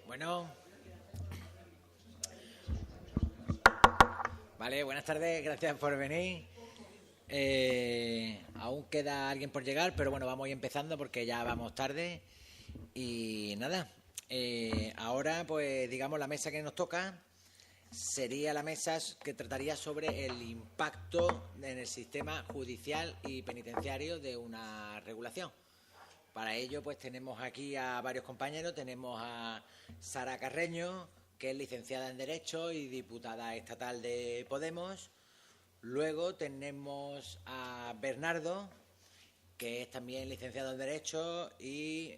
Bueno. Vale, buenas tardes, gracias por venir. Aún queda alguien por llegar, pero bueno, vamos a ir empezando porque ya vamos tarde. Y nada, ahora pues digamos la mesa que nos toca sería la mesa que trataría sobre el impacto en el sistema judicial y penitenciario de una regulación. Para ello pues tenemos aquí a varios compañeros, tenemos a Sara Carreño, que es licenciada en Derecho y diputada estatal de Podemos. Luego tenemos a Bernardo, que es también licenciado en Derecho y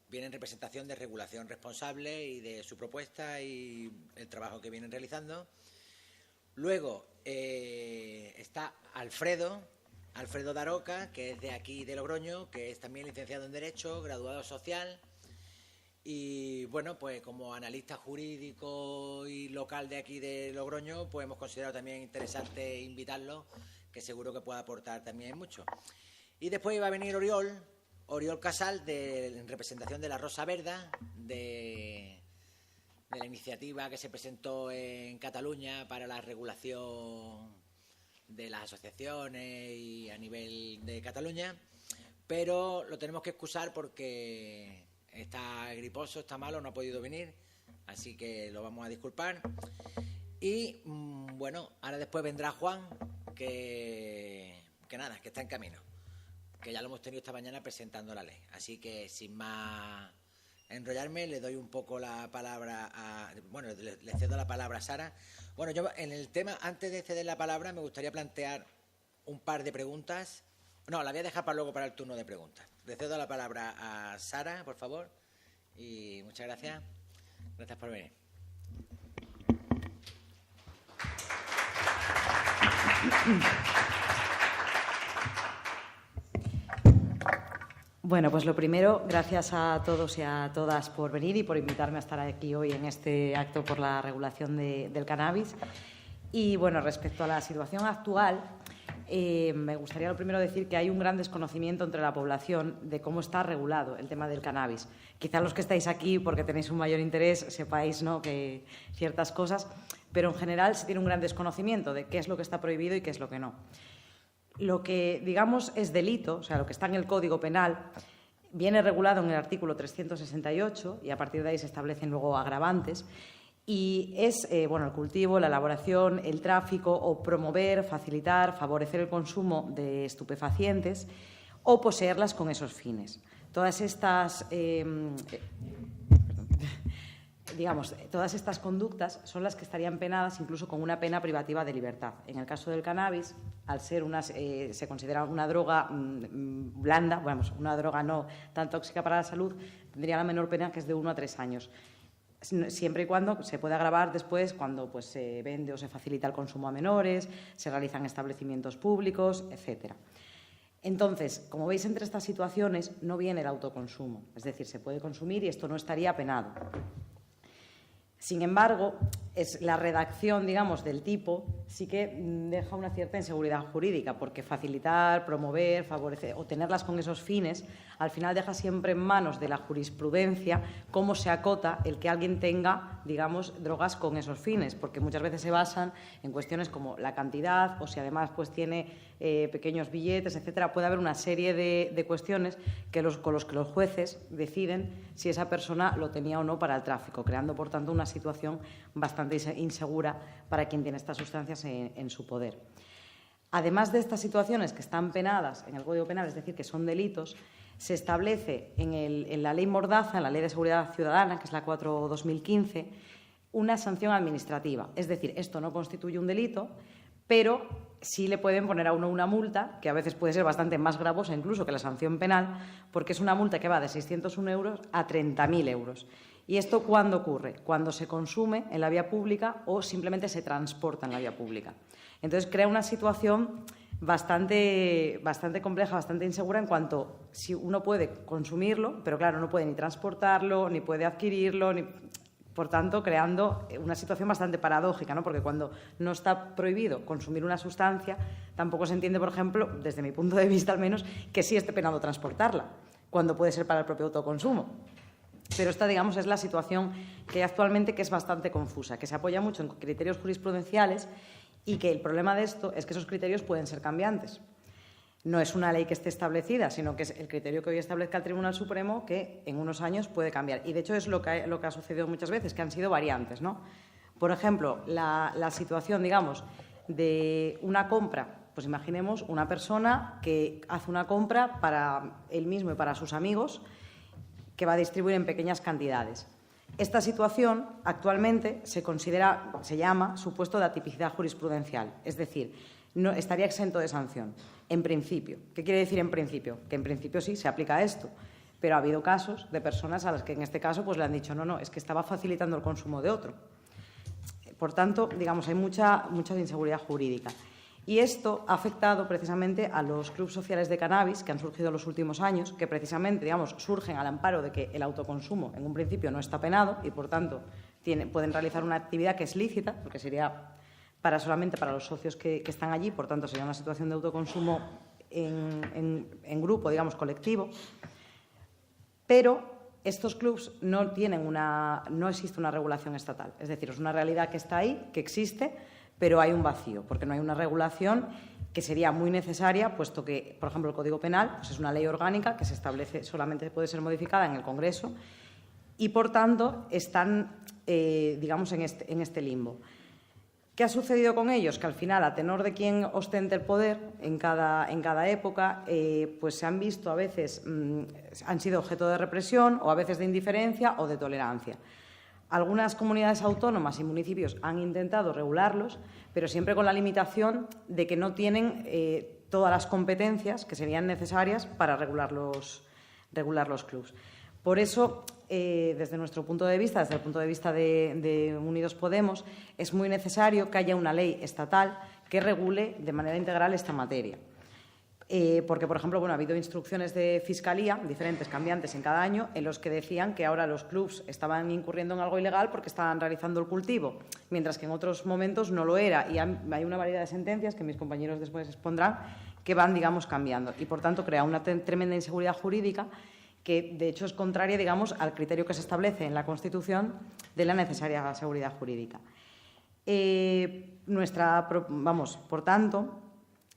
viene en representación de Regulación Responsable y de su propuesta y el trabajo que vienen realizando. Luego está Alfredo Daroca, que es de aquí de Logroño, que es también licenciado en Derecho, graduado social. Y bueno, pues como analista jurídico y local de aquí de Logroño, pues hemos considerado también interesante invitarlo, que seguro que puede aportar también mucho. Y después iba a venir Oriol Casal, en representación de la Rosa Verda, de la iniciativa que se presentó en Cataluña para la regulación de las asociaciones y a nivel de Cataluña, pero lo tenemos que excusar porque está griposo, está malo, no ha podido venir, así que lo vamos a disculpar. Y bueno, ahora después vendrá Juan, que nada, que está en camino, que ya lo hemos tenido esta mañana presentando la ley. Así que sin más enrollarme, le doy un poco la palabra le cedo la palabra a Sara. Bueno, yo en el tema, antes de ceder la palabra, me gustaría plantear un par de preguntas. No, la voy a dejar para luego para el turno de preguntas. Le cedo la palabra a Sara, por favor. Y muchas gracias. Gracias por venir. Bueno, pues lo primero, gracias a todos y a todas por venir y por invitarme a estar aquí hoy en este acto por la regulación del cannabis. Y bueno, respecto a la situación actual, me gustaría lo primero decir que hay un gran desconocimiento entre la población de cómo está regulado el tema del cannabis. Quizá los que estáis aquí porque tenéis un mayor interés sepáis, ¿no?, que ciertas cosas, pero en general se tiene un gran desconocimiento de qué es lo que está prohibido y qué es lo que no. Lo que, digamos, es delito, o sea, lo que está en el Código Penal, viene regulado en el artículo 368 y a partir de ahí se establecen luego agravantes. Y es el cultivo, la elaboración, el tráfico o promover, facilitar, favorecer el consumo de estupefacientes o poseerlas con esos fines. Todas estas, todas estas conductas son las que estarían penadas incluso con una pena privativa de libertad. En el caso del cannabis, al ser se considera una droga blanda, una droga no tan tóxica para la salud, tendría la menor pena, que es de 1 a 3 años. Siempre y cuando se pueda agravar después cuando pues, se vende o se facilita el consumo a menores, se realizan establecimientos públicos, etcétera. Entonces, como veis, entre estas situaciones no viene el autoconsumo, es decir, se puede consumir y esto no estaría penado. Sin embargo, es la redacción, digamos, del tipo sí que deja una cierta inseguridad jurídica, porque facilitar, promover, favorecer o tenerlas con esos fines, al final deja siempre en manos de la jurisprudencia cómo se acota el que alguien tenga, digamos, drogas con esos fines, porque muchas veces se basan en cuestiones como la cantidad o si además pues tiene pequeños billetes, etcétera. Puede haber una serie de cuestiones con los que los jueces deciden si esa persona lo tenía o no para el tráfico, creando, por tanto, una situación bastante insegura para quien tiene estas sustancias en su poder. Además de estas situaciones que están penadas en el Código Penal, es decir, que son delitos, se establece en la Ley Mordaza, en la Ley de Seguridad Ciudadana, que es la 4/2015, una sanción administrativa. Es decir, esto no constituye un delito, pero sí le pueden poner a uno una multa, que a veces puede ser bastante más gravosa incluso que la sanción penal, porque es una multa que va de 601 euros a 30.000 euros. ¿Y esto cuándo ocurre? Cuando se consume en la vía pública o simplemente se transporta en la vía pública. Entonces, crea una situación bastante compleja, bastante insegura en cuanto si uno puede consumirlo, pero claro, no puede ni transportarlo, ni puede adquirirlo, por tanto, creando una situación bastante paradójica, ¿no? Porque cuando no está prohibido consumir una sustancia, tampoco se entiende, por ejemplo, desde mi punto de vista al menos, que sí esté penado transportarla, cuando puede ser para el propio autoconsumo. Pero esta, digamos, es la situación que hay actualmente, que es bastante confusa, que se apoya mucho en criterios jurisprudenciales y que el problema de esto es que esos criterios pueden ser cambiantes. No es una ley que esté establecida, sino que es el criterio que hoy establezca el Tribunal Supremo, que en unos años puede cambiar. Y, de hecho, es lo que ha sucedido muchas veces, que han sido variantes, ¿no? Por ejemplo, la situación, digamos, de una compra. Pues imaginemos una persona que hace una compra para él mismo y para sus amigos, que va a distribuir en pequeñas cantidades. Esta situación actualmente se llama supuesto de atipicidad jurisprudencial, es decir, no estaría exento de sanción, en principio. ¿Qué quiere decir en principio? Que en principio sí se aplica esto, pero ha habido casos de personas a las que en este caso pues le han dicho no, es que estaba facilitando el consumo de otro. Por tanto, digamos, hay mucha inseguridad jurídica. Y esto ha afectado precisamente a los clubes sociales de cannabis que han surgido en los últimos años, que precisamente, digamos, surgen al amparo de que el autoconsumo en un principio no está penado y, por tanto, pueden realizar una actividad que es lícita, porque sería solamente para los socios que están allí, por tanto, sería una situación de autoconsumo en grupo, digamos, colectivo. Pero estos clubs no existe una regulación estatal. Es decir, es una realidad que está ahí, que existe, pero hay un vacío, porque no hay una regulación que sería muy necesaria, puesto que, por ejemplo, el Código Penal pues es una ley orgánica que se establece, solamente puede ser modificada en el Congreso, y, por tanto, están, digamos, en este limbo. ¿Qué ha sucedido con ellos? Que, al final, a tenor de quien ostente el poder en cada época, pues se han visto a veces, han sido objeto de represión, o a veces de indiferencia o de tolerancia. Algunas comunidades autónomas y municipios han intentado regularlos, pero siempre con la limitación de que no tienen todas las competencias que serían necesarias para regular los clubs. Por eso, desde nuestro punto de vista, desde el punto de vista de Unidos Podemos, es muy necesario que haya una ley estatal que regule de manera integral esta materia. Porque, por ejemplo, ha habido instrucciones de Fiscalía, diferentes, cambiantes en cada año, en los que decían que ahora los clubs estaban incurriendo en algo ilegal porque estaban realizando el cultivo, mientras que en otros momentos no lo era. Y hay una variedad de sentencias, que mis compañeros después expondrán, que van, digamos, cambiando. Y, por tanto, crea una tremenda inseguridad jurídica que, de hecho, es contraria, digamos, al criterio que se establece en la Constitución de la necesaria seguridad jurídica. Por tanto,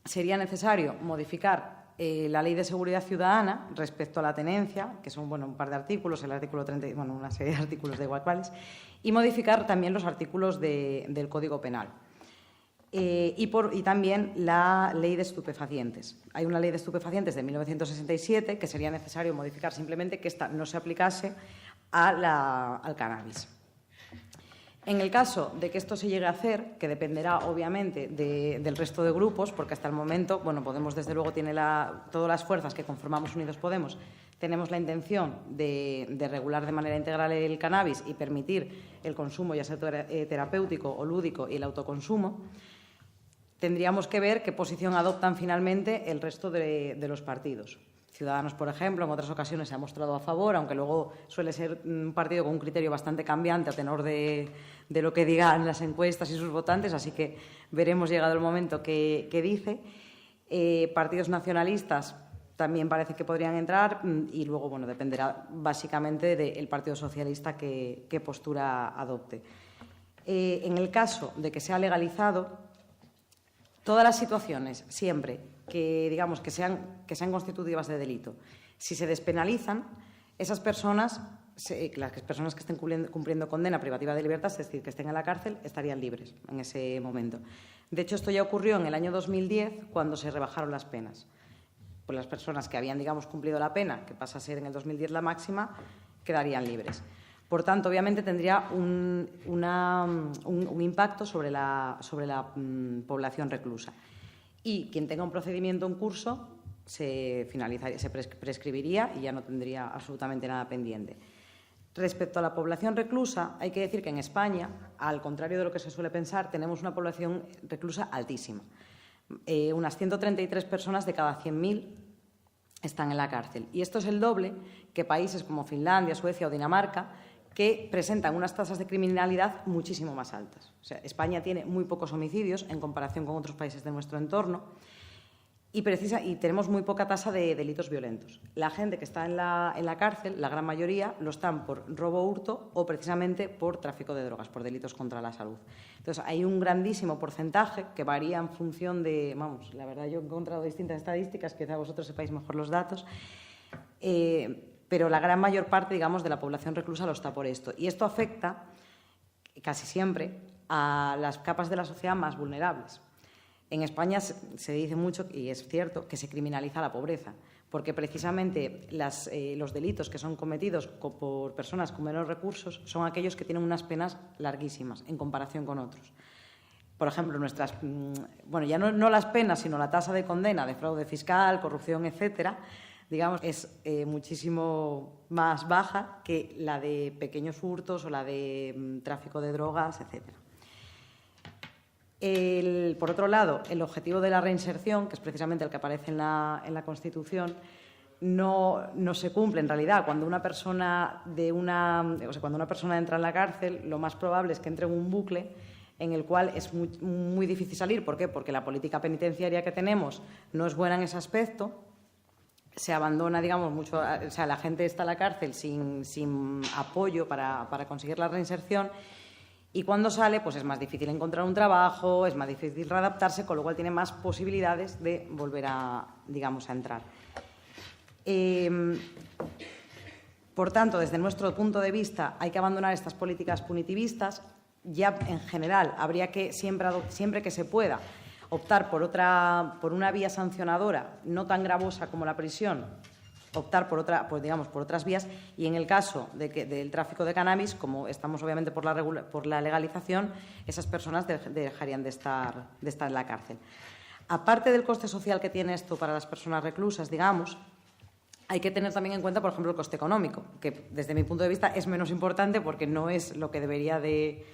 sería necesario modificar la Ley de Seguridad Ciudadana respecto a la tenencia, que son un par de artículos, el artículo 30, una serie de artículos de igual cuáles, y modificar también los artículos del Código Penal. Y también la Ley de Estupefacientes. Hay una Ley de Estupefacientes de 1967 que sería necesario modificar, simplemente que esta no se aplicase al cannabis. En el caso de que esto se llegue a hacer, que dependerá obviamente del resto de grupos, porque hasta el momento, Podemos desde luego tiene todas las fuerzas que conformamos Unidos Podemos, tenemos la intención de regular de manera integral el cannabis y permitir el consumo, ya sea terapéutico o lúdico, y el autoconsumo. Tendríamos que ver qué posición adoptan finalmente el resto de los partidos. Ciudadanos, por ejemplo, en otras ocasiones se ha mostrado a favor, aunque luego suele ser un partido con un criterio bastante cambiante a tenor de lo que digan las encuestas y sus votantes, así que veremos, llegado el momento, qué dice. Partidos nacionalistas también parece que podrían entrar y luego, dependerá básicamente del Partido Socialista qué postura adopte. En el caso de que sea legalizado, todas las situaciones, siempre que, digamos, que sean constitutivas de delito, si se despenalizan, esas personas, las personas que estén cumpliendo condena privativa de libertad, es decir, que estén en la cárcel, estarían libres en ese momento. De hecho, esto ya ocurrió en el año 2010, cuando se rebajaron las penas. Pues las personas que habían, digamos, cumplido la pena, que pasa a ser en el 2010 la máxima, quedarían libres. Por tanto, obviamente tendría un impacto sobre la población reclusa. Y quien tenga un procedimiento en curso se prescribiría y ya no tendría absolutamente nada pendiente. Respecto a la población reclusa, hay que decir que en España, al contrario de lo que se suele pensar, tenemos una población reclusa altísima. Unas 133 personas de cada 100.000 están en la cárcel. Y esto es el doble que países como Finlandia, Suecia o Dinamarca, que presentan unas tasas de criminalidad muchísimo más altas. O sea, España tiene muy pocos homicidios en comparación con otros países de nuestro entorno y tenemos muy poca tasa de delitos violentos. La gente que está en la cárcel, la gran mayoría, lo están por robo, hurto o precisamente por tráfico de drogas, por delitos contra la salud. Entonces, hay un grandísimo porcentaje que varía en función de, vamos, la verdad yo he encontrado distintas estadísticas, quizá vosotros sepáis mejor los datos, pero la gran mayor parte, digamos, de la población reclusa lo está por esto. Y esto afecta casi siempre a las capas de la sociedad más vulnerables. En España se dice mucho, y es cierto, que se criminaliza la pobreza, porque precisamente los delitos que son cometidos por personas con menos recursos son aquellos que tienen unas penas larguísimas en comparación con otros. Por ejemplo, ya no las penas, sino la tasa de condena de fraude fiscal, corrupción, etcétera, digamos, es muchísimo más baja que la de pequeños hurtos o la de tráfico de drogas, etcétera. Por otro lado, el objetivo de la reinserción, que es precisamente el que aparece en la Constitución, no se cumple en realidad. Cuando una persona entra en la cárcel, lo más probable es que entre en un bucle en el cual es muy, muy difícil salir. ¿Por qué? Porque la política penitenciaria que tenemos no es buena en ese aspecto. Se abandona, digamos, mucho, o sea, la gente está en la cárcel sin apoyo para conseguir la reinserción. Y cuando sale, pues es más difícil encontrar un trabajo, es más difícil readaptarse, con lo cual tiene más posibilidades de volver a entrar. Por tanto, desde nuestro punto de vista, hay que abandonar estas políticas punitivistas. Ya, en general, habría que, siempre que se pueda, optar por una vía sancionadora no tan gravosa como la prisión, optar por otras vías, y en el caso del tráfico de cannabis, como estamos obviamente por la legalización, esas personas dejarían de estar en la cárcel. Aparte del coste social que tiene esto para las personas reclusas, digamos, hay que tener también en cuenta, por ejemplo, el coste económico, que desde mi punto de vista es menos importante porque no es lo que debería de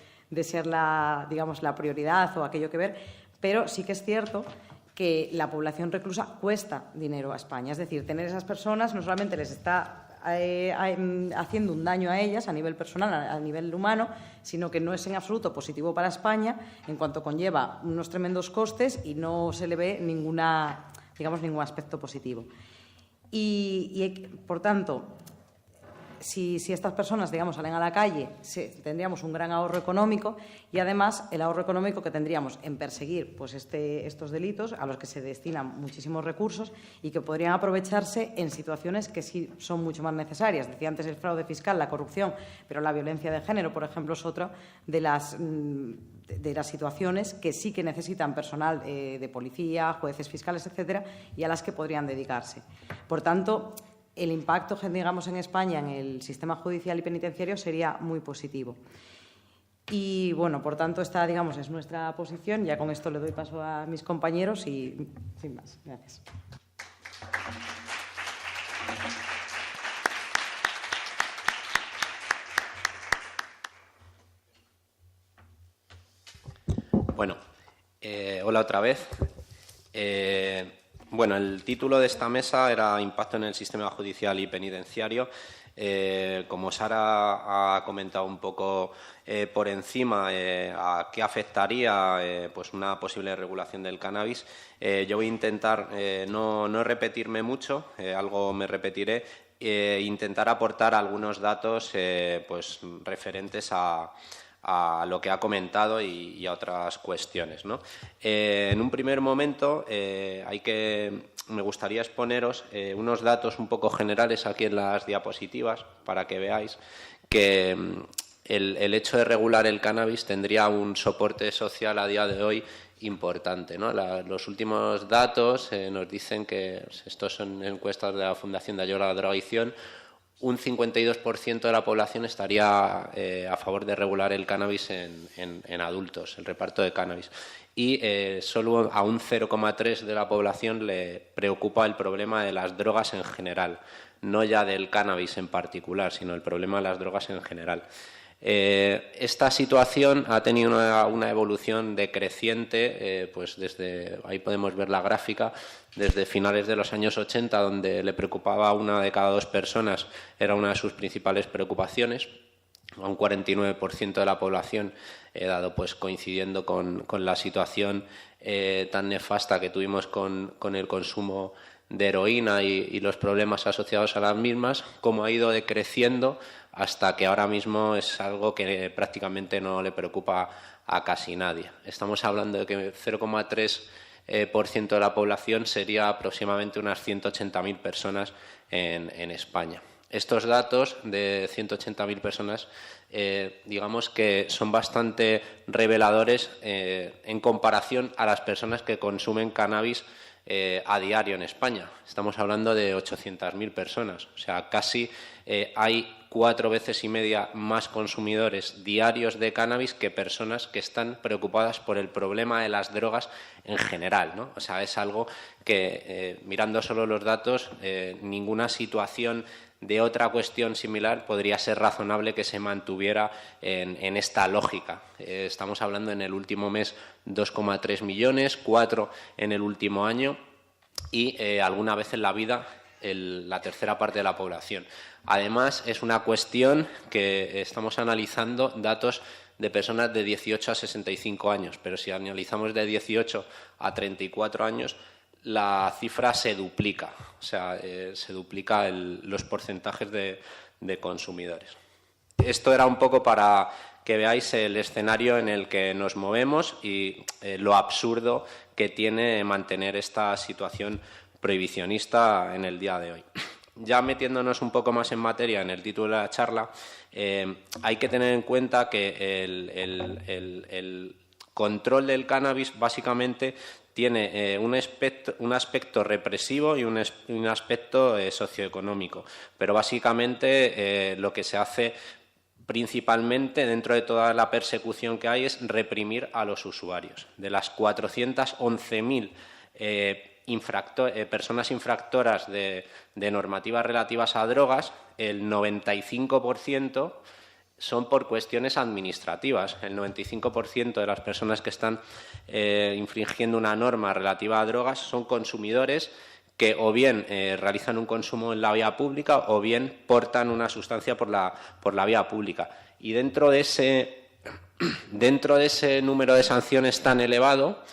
ser la prioridad o aquello que ver, pero sí que es cierto que la población reclusa cuesta dinero a España. Es decir, tener esas personas no solamente les está haciendo un daño a ellas a nivel personal, a nivel humano, sino que no es en absoluto positivo para España, en cuanto conlleva unos tremendos costes y no se le ve ningún aspecto positivo. Y por tanto, si estas personas, salen a la calle, tendríamos un gran ahorro económico, y además el ahorro económico que tendríamos en perseguir pues estos delitos a los que se destinan muchísimos recursos y que podrían aprovecharse en situaciones que sí son mucho más necesarias. Decía antes el fraude fiscal, la corrupción, pero la violencia de género, por ejemplo, es otra de las situaciones que sí que necesitan personal de policía, jueces fiscales, etcétera, y a las que podrían dedicarse. Por tanto, el impacto, en España en el sistema judicial y penitenciario sería muy positivo. Y, bueno, por tanto, esta, es nuestra posición. Ya con esto le doy paso a mis compañeros y, sin más, gracias. Bueno, hola otra vez. Bueno, el título de esta mesa era Impacto en el sistema judicial y penitenciario. Como Sara ha comentado un poco por encima a qué afectaría pues una posible regulación del cannabis, yo voy a intentar no repetirme mucho, algo me repetiré, intentar aportar algunos datos pues referentes a lo que ha comentado y a otras cuestiones, ¿no? En un primer momento me gustaría exponeros unos datos un poco generales aquí en las diapositivas para que veáis que el hecho de regular el cannabis tendría un soporte social a día de hoy importante, ¿no? Los últimos datos nos dicen que, estos son encuestas de la Fundación de Ayuda a la Drogadicción, un 52% de la población estaría a favor de regular el cannabis en adultos, el reparto de cannabis. Y solo a un 0,3% de la población le preocupa el problema de las drogas en general, no ya del cannabis en particular, sino el problema de las drogas en general. Esta situación ha tenido una evolución decreciente, pues desde, ahí podemos ver la gráfica, desde finales de los años 80, donde le preocupaba a 1 de cada 2 personas, era una de sus principales preocupaciones. a un 49% de la población, dado pues coincidiendo con la situación tan nefasta que tuvimos con el consumo de heroína y los problemas asociados a las mismas, cómo ha ido decreciendo hasta que ahora mismo es algo que prácticamente no le preocupa a casi nadie. Estamos hablando de que 0,3% de la población sería aproximadamente unas 180.000 personas en España. Estos datos de 180.000 personas, digamos que son bastante reveladores en comparación a las personas que consumen cannabis a diario en España. Estamos hablando de 800.000 personas, o sea, casi hay 4 veces y media más consumidores diarios de cannabis que personas que están preocupadas por el problema de las drogas en general, ¿no? O sea, es algo que, mirando solo los datos, ninguna situación de otra cuestión similar podría ser razonable que se mantuviera en esta lógica. Estamos hablando en el último mes 2,3 millones, 4 en el último año y alguna vez en la vida la tercera parte de la población. Además, es una cuestión que estamos analizando datos de personas de 18 a 65 años, pero si analizamos de 18 a 34 años, la cifra se duplica, o sea, se duplica los porcentajes de consumidores. Esto era un poco para que veáis el escenario en el que nos movemos y lo absurdo que tiene mantener esta situación prohibicionista en el día de hoy. Ya metiéndonos un poco más en materia en el título de la charla, hay que tener en cuenta que el control del cannabis básicamente tiene un aspecto represivo y un aspecto socioeconómico, pero básicamente lo que se hace principalmente dentro de toda la persecución que hay es reprimir a los usuarios. De las 411.000 personas infractoras de normativas relativas a drogas, el 95% son por cuestiones administrativas. El 95% de las personas que están infringiendo una norma relativa a drogas son consumidores que o bien realizan un consumo en la vía pública o bien portan una sustancia por la vía pública. Y dentro de ese número de sanciones tan elevado,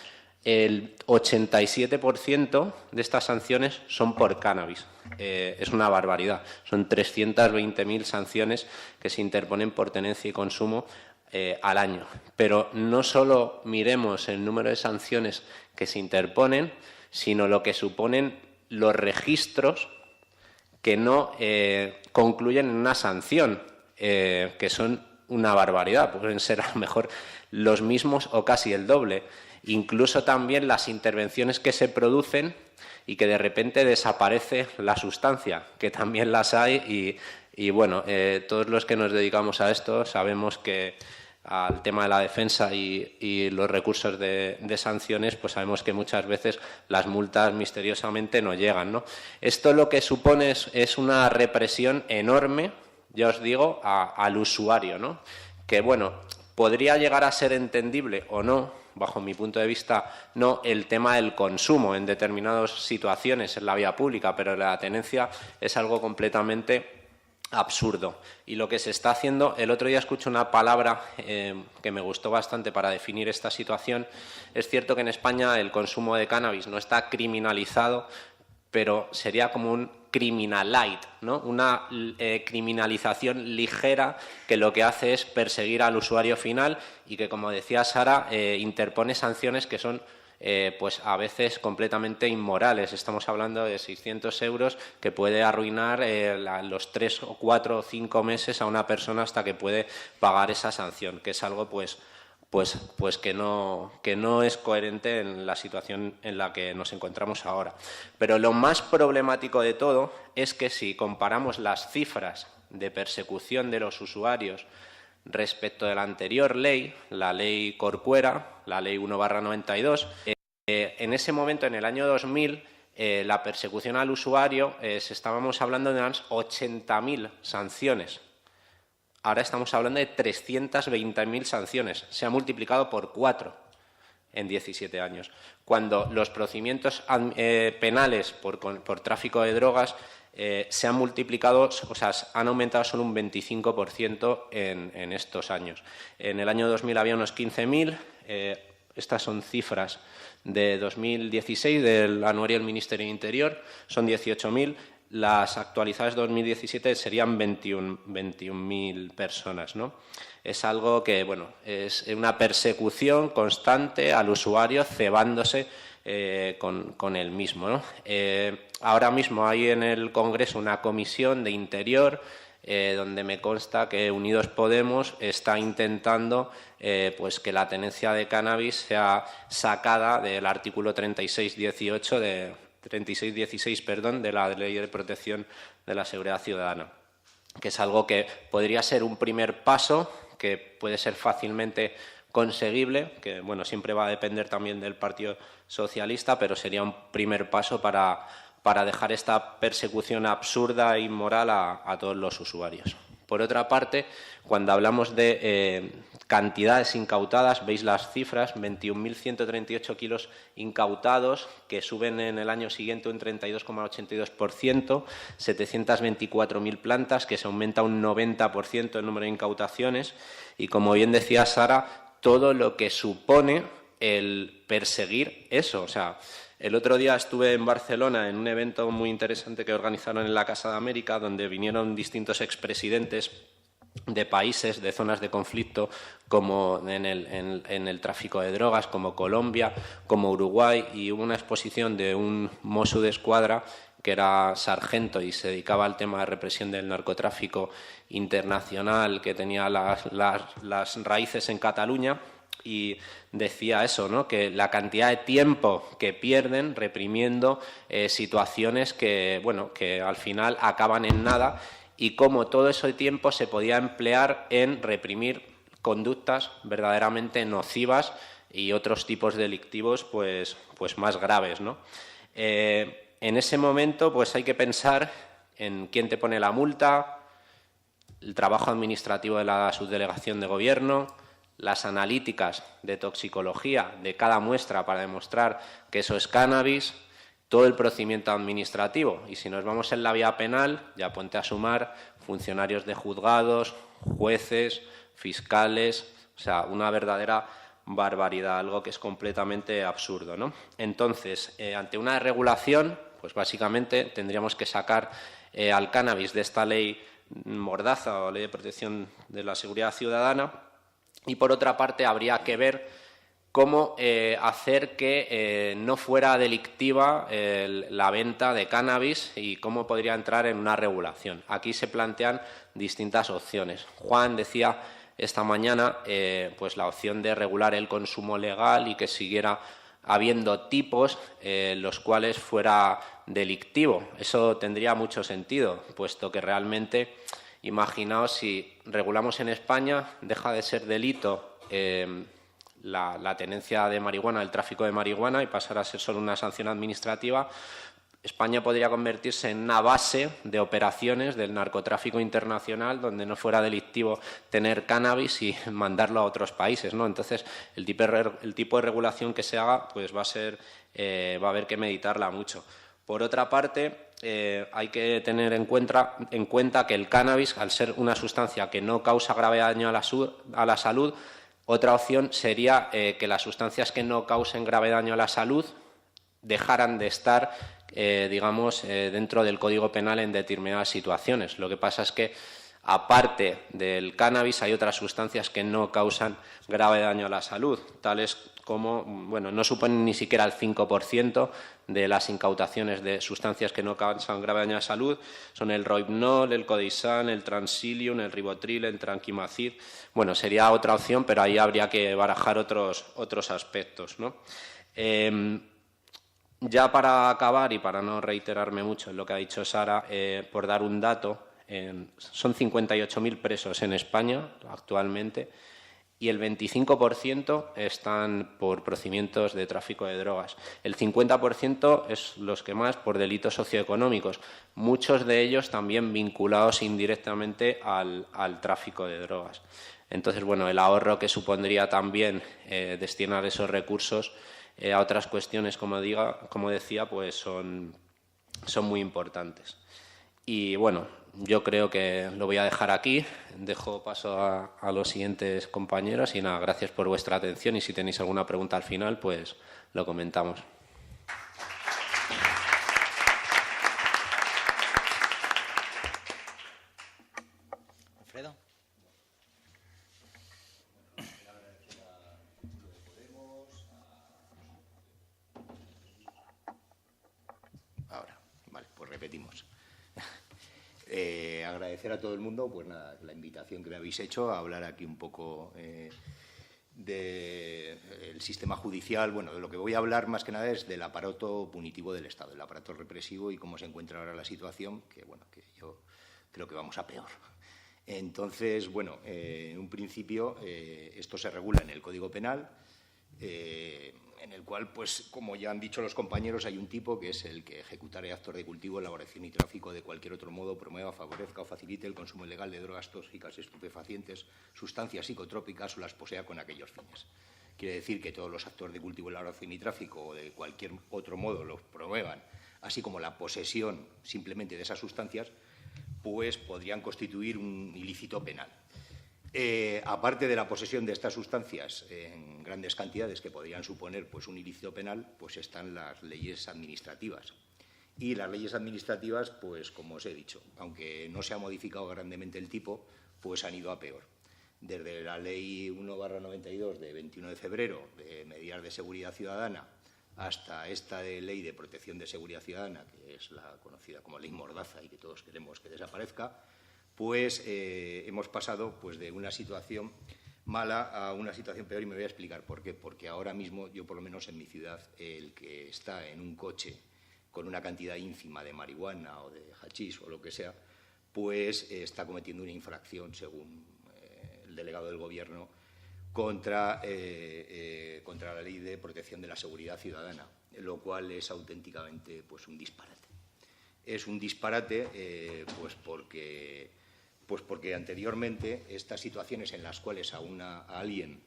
el 87% de estas sanciones son por cannabis. Es una barbaridad. Son 320.000 sanciones que se interponen por tenencia y consumo al año. Pero no solo miremos el número de sanciones que se interponen, sino lo que suponen los registros que no concluyen en una sanción, que son una barbaridad. Pueden ser a lo mejor los mismos o casi el doble. Incluso también las intervenciones que se producen y que de repente desaparece la sustancia, que también las hay y bueno, todos los que nos dedicamos a esto sabemos que al tema de la defensa y los recursos de sanciones, pues sabemos que muchas veces las multas misteriosamente no llegan, ¿no? Esto lo que supone es una represión enorme, ya os digo, al usuario, ¿no? Que bueno, podría llegar a ser entendible o no, bajo mi punto de vista, no el tema del consumo en determinadas situaciones en la vía pública, pero la tenencia es algo completamente absurdo. Y lo que se está haciendo, el otro día escuché una palabra que me gustó bastante para definir esta situación. Es cierto que en España el consumo de cannabis no está criminalizado, pero sería como un criminalite, ¿no? Una criminalización ligera que lo que hace es perseguir al usuario final y que, como decía Sara, interpone sanciones que son pues a veces completamente inmorales. Estamos hablando de 600 euros que puede arruinar los 3 o 4 o 5 meses a una persona hasta que puede pagar esa sanción, que es algo pues que no es coherente en la situación en la que nos encontramos ahora. Pero lo más problemático de todo es que si comparamos las cifras de persecución de los usuarios respecto de la anterior ley, la ley Corcuera, la ley 1/92, en ese momento, en el año 2000, la persecución al usuario, estábamos hablando de unas 80.000 sanciones. Ahora estamos hablando de 320.000 sanciones. Se ha multiplicado por 4 en 17 años. Cuando los procedimientos penales por tráfico de drogas se han multiplicado, o sea, han aumentado solo un 25% en estos años. En el año 2000 había unos 15.000, estas son cifras de 2016 del anuario del Ministerio del Interior, son 18.000. Las actualizadas de 2017 serían 21.000 personas, ¿no? Es algo que, bueno, es una persecución constante al usuario cebándose con el mismo, ¿no? Ahora mismo hay en el Congreso una comisión de Interior donde me consta que Unidos Podemos está intentando pues que la tenencia de cannabis sea sacada del artículo 3616 de la Ley de Protección de la Seguridad Ciudadana, que es algo que podría ser un primer paso, que puede ser fácilmente conseguible, que bueno, siempre va a depender también del Partido Socialista, pero sería un primer paso para dejar esta persecución absurda e inmoral a todos los usuarios. Por otra parte, cuando hablamos de cantidades incautadas, veis las cifras, 21.138 kilos incautados, que suben en el año siguiente un 32,82%, 724.000 plantas, que se aumenta un 90% el número de incautaciones, y como bien decía Sara, todo lo que supone el perseguir eso. O sea, el otro día estuve en Barcelona en un evento muy interesante que organizaron en la Casa de América, donde vinieron distintos expresidentes de países, de zonas de conflicto, como en el tráfico de drogas, como Colombia, como Uruguay, y hubo una exposición de un Mosso d'Esquadra que era sargento y se dedicaba al tema de represión del narcotráfico internacional, que tenía las raíces en Cataluña, y decía eso, ¿no? Que la cantidad de tiempo que pierden reprimiendo situaciones que, bueno, que al final acaban en nada, y cómo todo ese tiempo se podía emplear en reprimir conductas verdaderamente nocivas y otros tipos delictivos pues más graves, ¿no? En ese momento pues hay que pensar en quién te pone la multa, el trabajo administrativo de la subdelegación de gobierno, las analíticas de toxicología de cada muestra para demostrar que eso es cannabis, todo el procedimiento administrativo. Y si nos vamos en la vía penal, ya ponte a sumar funcionarios de juzgados, jueces, fiscales, o sea, una verdadera barbaridad, algo que es completamente absurdo, ¿no? Entonces, ante una regulación, pues básicamente tendríamos que sacar al cannabis de esta ley mordaza o ley de protección de la seguridad ciudadana, y por otra parte habría que ver cómo hacer que no fuera delictiva la venta de cannabis y cómo podría entrar en una regulación. Aquí se plantean distintas opciones. Juan decía esta mañana pues la opción de regular el consumo legal y que siguiera habiendo tipos los cuales fuera delictivo. Eso tendría mucho sentido, puesto que realmente, imaginaos, si regulamos en España, deja de ser delito la tenencia de marihuana, el tráfico de marihuana, y pasar a ser solo una sanción administrativa. España podría convertirse en una base de operaciones del narcotráfico internacional, donde no fuera delictivo tener cannabis y mandarlo a otros países, ¿no? Entonces, el tipo de regulación que se haga pues va a haber que meditarla mucho. Por otra parte, hay que tener en cuenta que el cannabis, al ser una sustancia que no causa grave daño a la salud, otra opción sería que las sustancias que no causen grave daño a la salud dejaran de estar, dentro del Código Penal en determinadas situaciones. Lo que pasa es que, aparte del cannabis, hay otras sustancias que no causan grave daño a la salud, tales como, bueno, no suponen ni siquiera el 5% de las incautaciones de sustancias que no causan grave daño a la salud. Son el Rohypnol, el Codisane, el Transilium, el Ribotril, el Tranquimacid. Bueno, sería otra opción, pero ahí habría que barajar otros aspectos, ¿no? Ya para acabar y para no reiterarme mucho en lo que ha dicho Sara, por dar un dato, son 58.000 presos en España actualmente, y el 25% están por procedimientos de tráfico de drogas. El 50% es los que más por delitos socioeconómicos, muchos de ellos también vinculados indirectamente al tráfico de drogas. Entonces, bueno, el ahorro que supondría también destinar esos recursos a otras cuestiones, como decía, pues son muy importantes. Y bueno, yo creo que lo voy a dejar aquí. Dejo paso a los siguientes compañeros y nada, gracias por vuestra atención y si tenéis alguna pregunta al final, pues lo comentamos. Alfredo. Ahora, vale, pues repetimos. Agradecer a todo el mundo, pues nada, la invitación que me habéis hecho a hablar aquí un poco del sistema judicial. Bueno, de lo que voy a hablar más que nada es del aparato punitivo del Estado, el aparato represivo y cómo se encuentra ahora la situación, que bueno, que yo creo que vamos a peor. Entonces, bueno, en un principio esto se regula en el Código Penal, en el cual, pues, como ya han dicho los compañeros, hay un tipo que es el que ejecutare actos de cultivo, elaboración y tráfico de cualquier otro modo promueva, favorezca o facilite el consumo ilegal de drogas tóxicas, estupefacientes, sustancias psicotrópicas o las posea con aquellos fines. Quiere decir que todos los actos de cultivo, elaboración y tráfico o de cualquier otro modo los promuevan, así como la posesión simplemente de esas sustancias, pues podrían constituir un ilícito penal. Aparte de la posesión de estas sustancias en grandes cantidades que podrían suponer pues, un ilícito penal, pues están las leyes administrativas. Y las leyes administrativas, pues como os he dicho, aunque no se ha modificado grandemente el tipo, pues han ido a peor. Desde la Ley 1/92 de 21 de febrero de medidas de seguridad ciudadana hasta esta de Ley de Protección de Seguridad Ciudadana, que es la conocida como Ley Mordaza y que todos queremos que desaparezca, pues hemos pasado pues, de una situación mala a una situación peor y me voy a explicar por qué. Porque ahora mismo, yo por lo menos en mi ciudad, el que está en un coche con una cantidad ínfima de marihuana o de hachís o lo que sea, pues está cometiendo una infracción, según el delegado del Gobierno, contra la Ley de Protección de la Seguridad Ciudadana, lo cual es auténticamente pues, un disparate. Es un disparate porque anteriormente estas situaciones en las cuales a alguien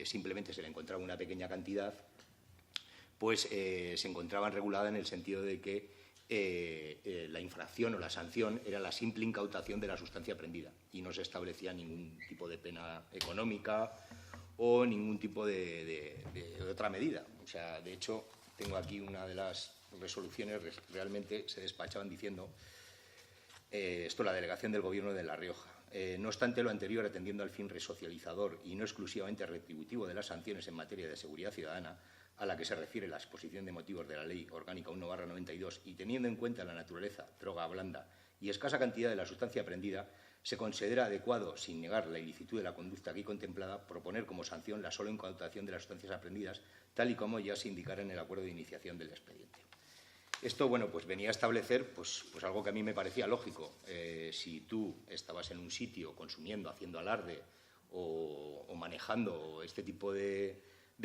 simplemente se le encontraba una pequeña cantidad, pues se encontraban reguladas en el sentido de que la infracción o la sanción era la simple incautación de la sustancia aprehendida y no se establecía ningún tipo de pena económica o ningún tipo de otra medida. O sea, de hecho, tengo aquí una de las resoluciones, realmente se despachaban diciendo esto la delegación del Gobierno de La Rioja. No obstante lo anterior, atendiendo al fin resocializador y no exclusivamente retributivo de las sanciones en materia de seguridad ciudadana, a la que se refiere la exposición de motivos de la Ley Orgánica 1/92 y teniendo en cuenta la naturaleza, droga blanda y escasa cantidad de la sustancia aprehendida, se considera adecuado, sin negar la ilicitud de la conducta aquí contemplada, proponer como sanción la sola incautación de las sustancias aprendidas, tal y como ya se indicara en el acuerdo de iniciación del expediente. Esto, bueno, pues venía a establecer pues algo que a mí me parecía lógico. Si tú estabas en un sitio consumiendo, haciendo alarde o manejando este tipo de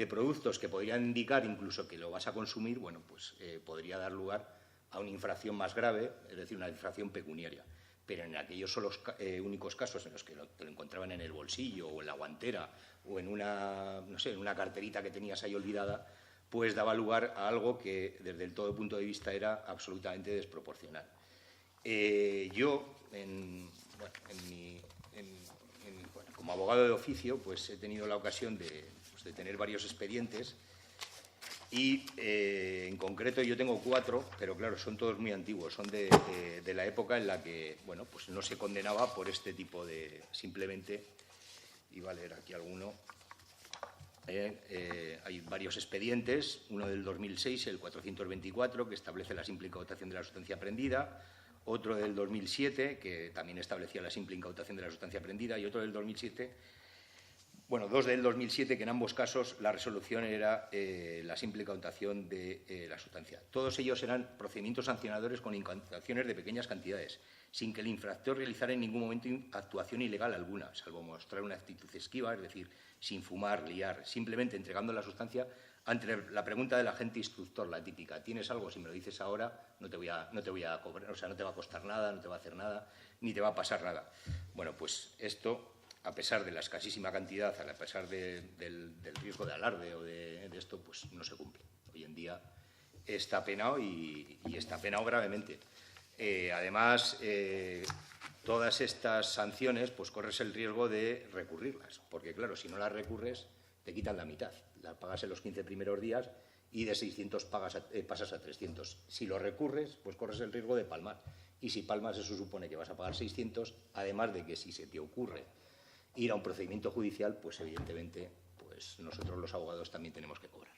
productos que podrían indicar incluso que lo vas a consumir, bueno, pues podría dar lugar a una infracción más grave, es decir, una infracción pecuniaria. Pero en aquellos son los únicos casos en los que te lo encontraban en el bolsillo o en la guantera o en una, no sé, en una carterita que tenías ahí olvidada, pues daba lugar a algo que desde el todo punto de vista era absolutamente desproporcional. Yo, como abogado de oficio, pues he tenido la ocasión de tener varios expedientes y, en concreto, yo tengo 4, pero claro, son todos muy antiguos, son de la época en la que, bueno, pues no se condenaba por este tipo de, simplemente, iba a leer aquí alguno. Hay varios expedientes, uno del 2006, el 424, que establece la simple incautación de la sustancia aprehendida, otro del 2007, que también establecía la simple incautación de la sustancia aprehendida, y otro del 2007, bueno, 2 del 2007, que en ambos casos la resolución era la simple incautación de la sustancia. Todos ellos eran procedimientos sancionadores con incautaciones de pequeñas cantidades, sin que el infractor realizara en ningún momento actuación ilegal alguna, salvo mostrar una actitud esquiva, es decir, sin fumar, liar, simplemente entregando la sustancia ante la pregunta del agente instructor, la típica: ¿tienes algo? Si me lo dices ahora, no te voy a cobrar, o sea, no te va a costar nada, no te va a hacer nada, ni te va a pasar nada. Bueno, pues esto, a pesar de la escasísima cantidad, a pesar del riesgo de alarde o de esto, pues no se cumple. Hoy en día está penado y está penado gravemente. Además, todas estas sanciones, pues corres el riesgo de recurrirlas, porque claro, si no las recurres, te quitan la mitad. Las pagas en los 15 primeros días y de 600 pasas a 300. Si lo recurres, pues corres el riesgo de palmar. Y si palmas, eso supone que vas a pagar 600, además de que si se te ocurre ir a un procedimiento judicial, pues evidentemente pues nosotros los abogados también tenemos que cobrar.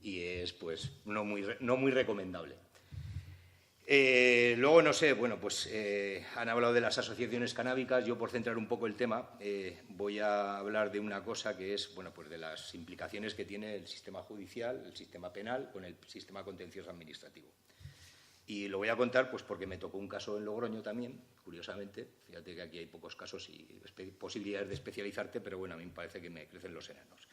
Y es pues no muy recomendable. Luego, no sé, bueno, pues han hablado de las asociaciones canábicas. Yo, por centrar un poco el tema, voy a hablar de una cosa que es, bueno, pues de las implicaciones que tiene el sistema judicial, el sistema penal, con el sistema contencioso administrativo. Y lo voy a contar pues porque me tocó un caso en Logroño también, curiosamente. Fíjate que aquí hay pocos casos y posibilidades de especializarte, pero bueno, a mí me parece que me crecen los enanos.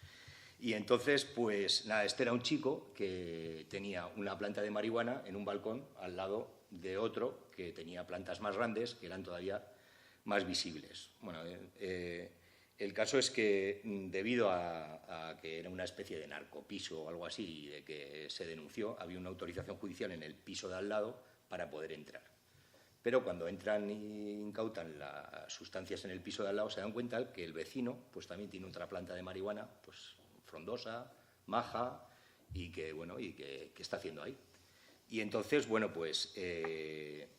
Y entonces, pues nada, este era un chico que tenía una planta de marihuana en un balcón al lado de otro que tenía plantas más grandes, que eran todavía más visibles. Bueno, el caso es que debido a que era una especie de narcopiso o algo así, y de que se denunció, había una autorización judicial en el piso de al lado para poder entrar. Pero cuando entran y incautan las sustancias en el piso de al lado, se dan cuenta que el vecino pues también tiene otra planta de marihuana, pues frondosa, maja, y que, bueno, y que está haciendo ahí. Y entonces, bueno, pues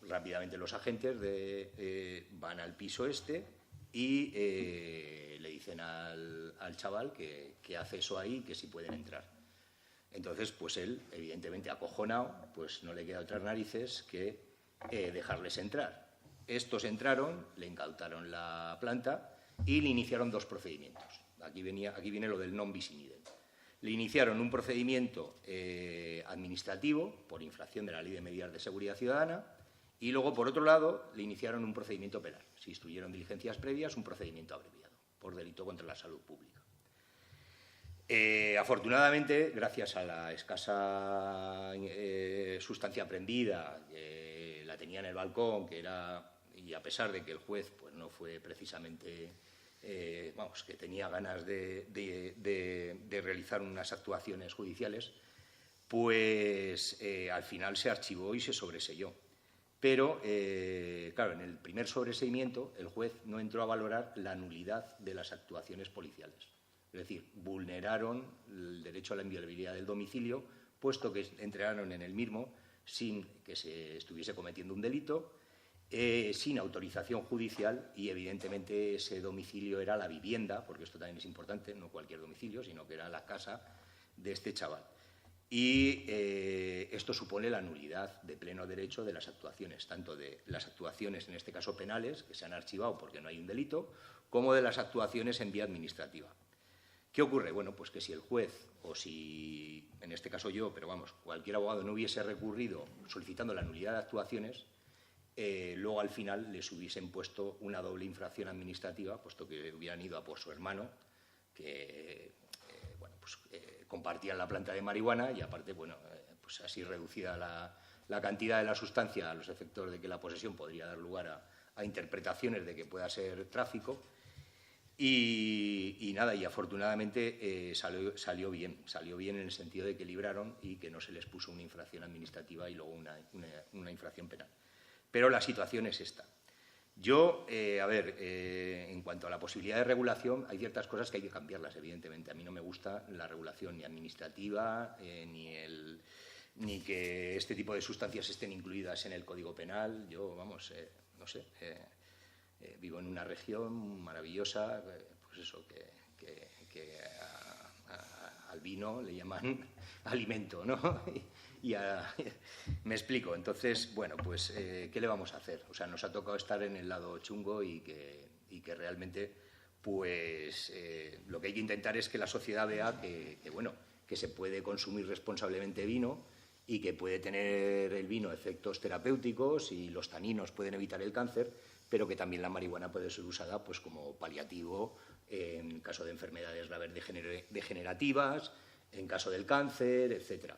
rápidamente los agentes van al piso este y le dicen al chaval que hace eso ahí, que si pueden entrar. Entonces, pues él, evidentemente acojonado, pues no le queda otras narices que dejarles entrar. Estos entraron, le incautaron la planta y le iniciaron 2 procedimientos. Aquí viene lo del non bis in idem. Le iniciaron un procedimiento administrativo por infracción de la Ley de Medidas de Seguridad Ciudadana y luego, por otro lado, le iniciaron un procedimiento penal. Se instruyeron diligencias previas, un procedimiento abreviado por delito contra la salud pública. Afortunadamente, gracias a la escasa sustancia aprehendida, la tenía en el balcón, y a pesar de que el juez pues, no fue precisamente... que tenía ganas de realizar unas actuaciones judiciales, pues al final se archivó y se sobreseyó. Pero, claro, en el primer sobreseimiento el juez no entró a valorar la nulidad de las actuaciones policiales. Es decir, vulneraron el derecho a la inviolabilidad del domicilio, puesto que entraron en el mismo sin que se estuviese cometiendo un delito, sin autorización judicial y, evidentemente, ese domicilio era la vivienda, porque esto también es importante, no cualquier domicilio, sino que era la casa de este chaval. Y esto supone la nulidad de pleno derecho de las actuaciones, tanto de las actuaciones, en este caso penales, que se han archivado porque no hay un delito, como de las actuaciones en vía administrativa. ¿Qué ocurre? Bueno, pues que si el juez, o si, en este caso yo, pero vamos, cualquier abogado no hubiese recurrido solicitando la nulidad de actuaciones, luego al final les hubiesen puesto una doble infracción administrativa, puesto que hubieran ido a por su hermano, que compartían la planta de marihuana y aparte, bueno, pues así reducida la cantidad de la sustancia a los efectos de que la posesión podría dar lugar a interpretaciones de que pueda ser tráfico. Y nada, y afortunadamente salió bien en el sentido de que libraron y que no se les puso una infracción administrativa y luego una infracción penal. Pero la situación es esta. Yo, en cuanto a la posibilidad de regulación, hay ciertas cosas que hay que cambiarlas, evidentemente. A mí no me gusta la regulación ni administrativa, ni que este tipo de sustancias estén incluidas en el Código Penal. Yo, vamos, no sé, vivo en una región maravillosa, pues eso, que al vino le llaman alimento, ¿no? Me explico. Entonces, bueno, pues, ¿qué le vamos a hacer? O sea, nos ha tocado estar en el lado chungo y que realmente, pues, lo que hay que intentar es que la sociedad vea que se puede consumir responsablemente vino y que puede tener el vino efectos terapéuticos y los taninos pueden evitar el cáncer, pero que también la marihuana puede ser usada pues, como paliativo en caso de enfermedades graves degenerativas, en caso del cáncer, etcétera.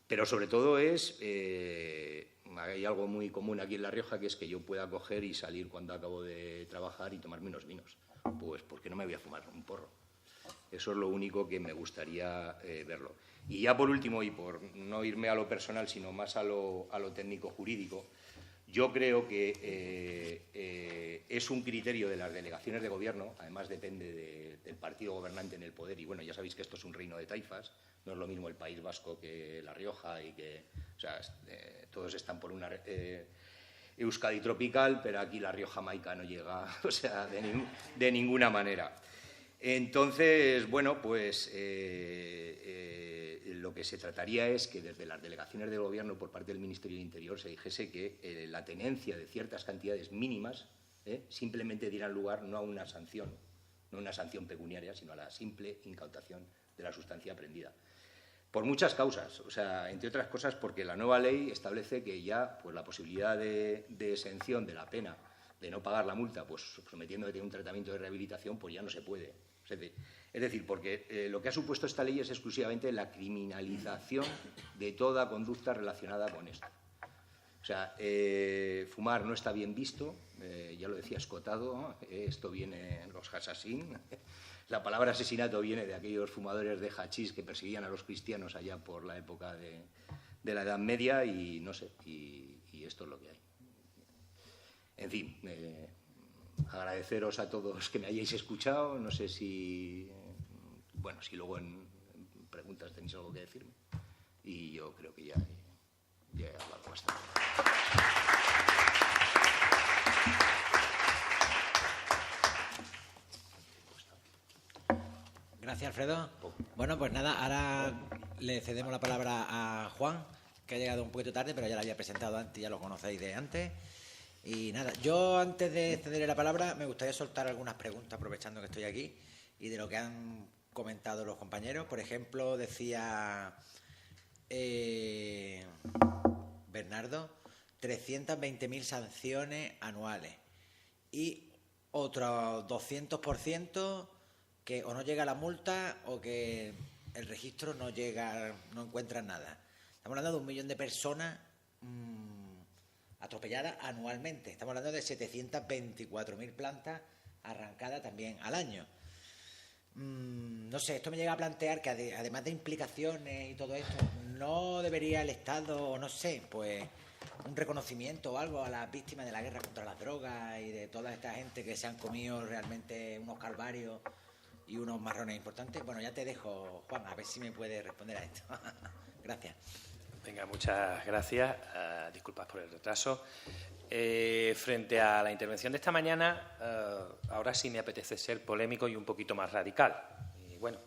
Pero sobre todo hay algo muy común aquí en La Rioja, que es que yo pueda coger y salir cuando acabo de trabajar y tomarme unos vinos. Pues porque no me voy a fumar un porro. Eso es lo único que me gustaría verlo. Y ya por último, y por no irme a lo personal, sino más a lo técnico-jurídico, Yo creo que es un criterio de las delegaciones de gobierno, además depende del partido gobernante en el poder, y bueno, ya sabéis que esto es un reino de taifas, no es lo mismo el País Vasco que La Rioja, o sea, todos están por una Euskadi tropical, pero aquí la Rioja Jamaica no llega, o sea, de ninguna manera. Entonces, bueno, pues lo que se trataría es que desde las delegaciones de gobierno por parte del Ministerio del Interior se dijese que la tenencia de ciertas cantidades mínimas simplemente dieran lugar no a una sanción pecuniaria, sino a la simple incautación de la sustancia aprehendida. Por muchas causas, o sea, entre otras cosas porque la nueva ley establece que ya pues, la posibilidad de exención de la pena de no pagar la multa, pues sometiendo a un tratamiento de rehabilitación, pues ya no se puede. Es decir, porque lo que ha supuesto esta ley es exclusivamente la criminalización de toda conducta relacionada con esto. O sea, fumar no está bien visto, ya lo decía Escotado, esto viene en los Hassassin. La palabra asesinato viene de aquellos fumadores de hachís que perseguían a los cristianos allá por la época de la Edad Media y no sé, y esto es lo que hay. En fin, agradeceros a todos que me hayáis escuchado, no sé si, bueno, si luego en preguntas tenéis algo que decirme y yo creo que ya he hablado bastante. Gracias, Alfredo. Bueno, pues nada, ahora le cedemos la palabra a Juan, que ha llegado un poquito tarde, pero ya lo había presentado antes, ya lo conocéis de antes. Y nada, yo antes de cederle la palabra me gustaría soltar algunas preguntas, aprovechando que estoy aquí, y de lo que han comentado los compañeros. Por ejemplo, decía Bernardo, 320.000 sanciones anuales y otro 200% que o no llega la multa o que el registro no encuentra nada. Estamos hablando de 1 millón de personas atropelladas anualmente. Estamos hablando de 724.000 plantas arrancadas también al año. No sé, esto me llega a plantear que además de implicaciones y todo esto, ¿no debería el Estado, o no sé, pues un reconocimiento o algo a las víctimas de la guerra contra las drogas y de toda esta gente que se han comido realmente unos calvarios y unos marrones importantes? Bueno, ya te dejo, Juan, a ver si me puedes responder a esto. Gracias. Venga, muchas gracias. Disculpas por el retraso. Frente a la intervención de esta mañana, ahora sí me apetece ser polémico y un poquito más radical. Y bueno,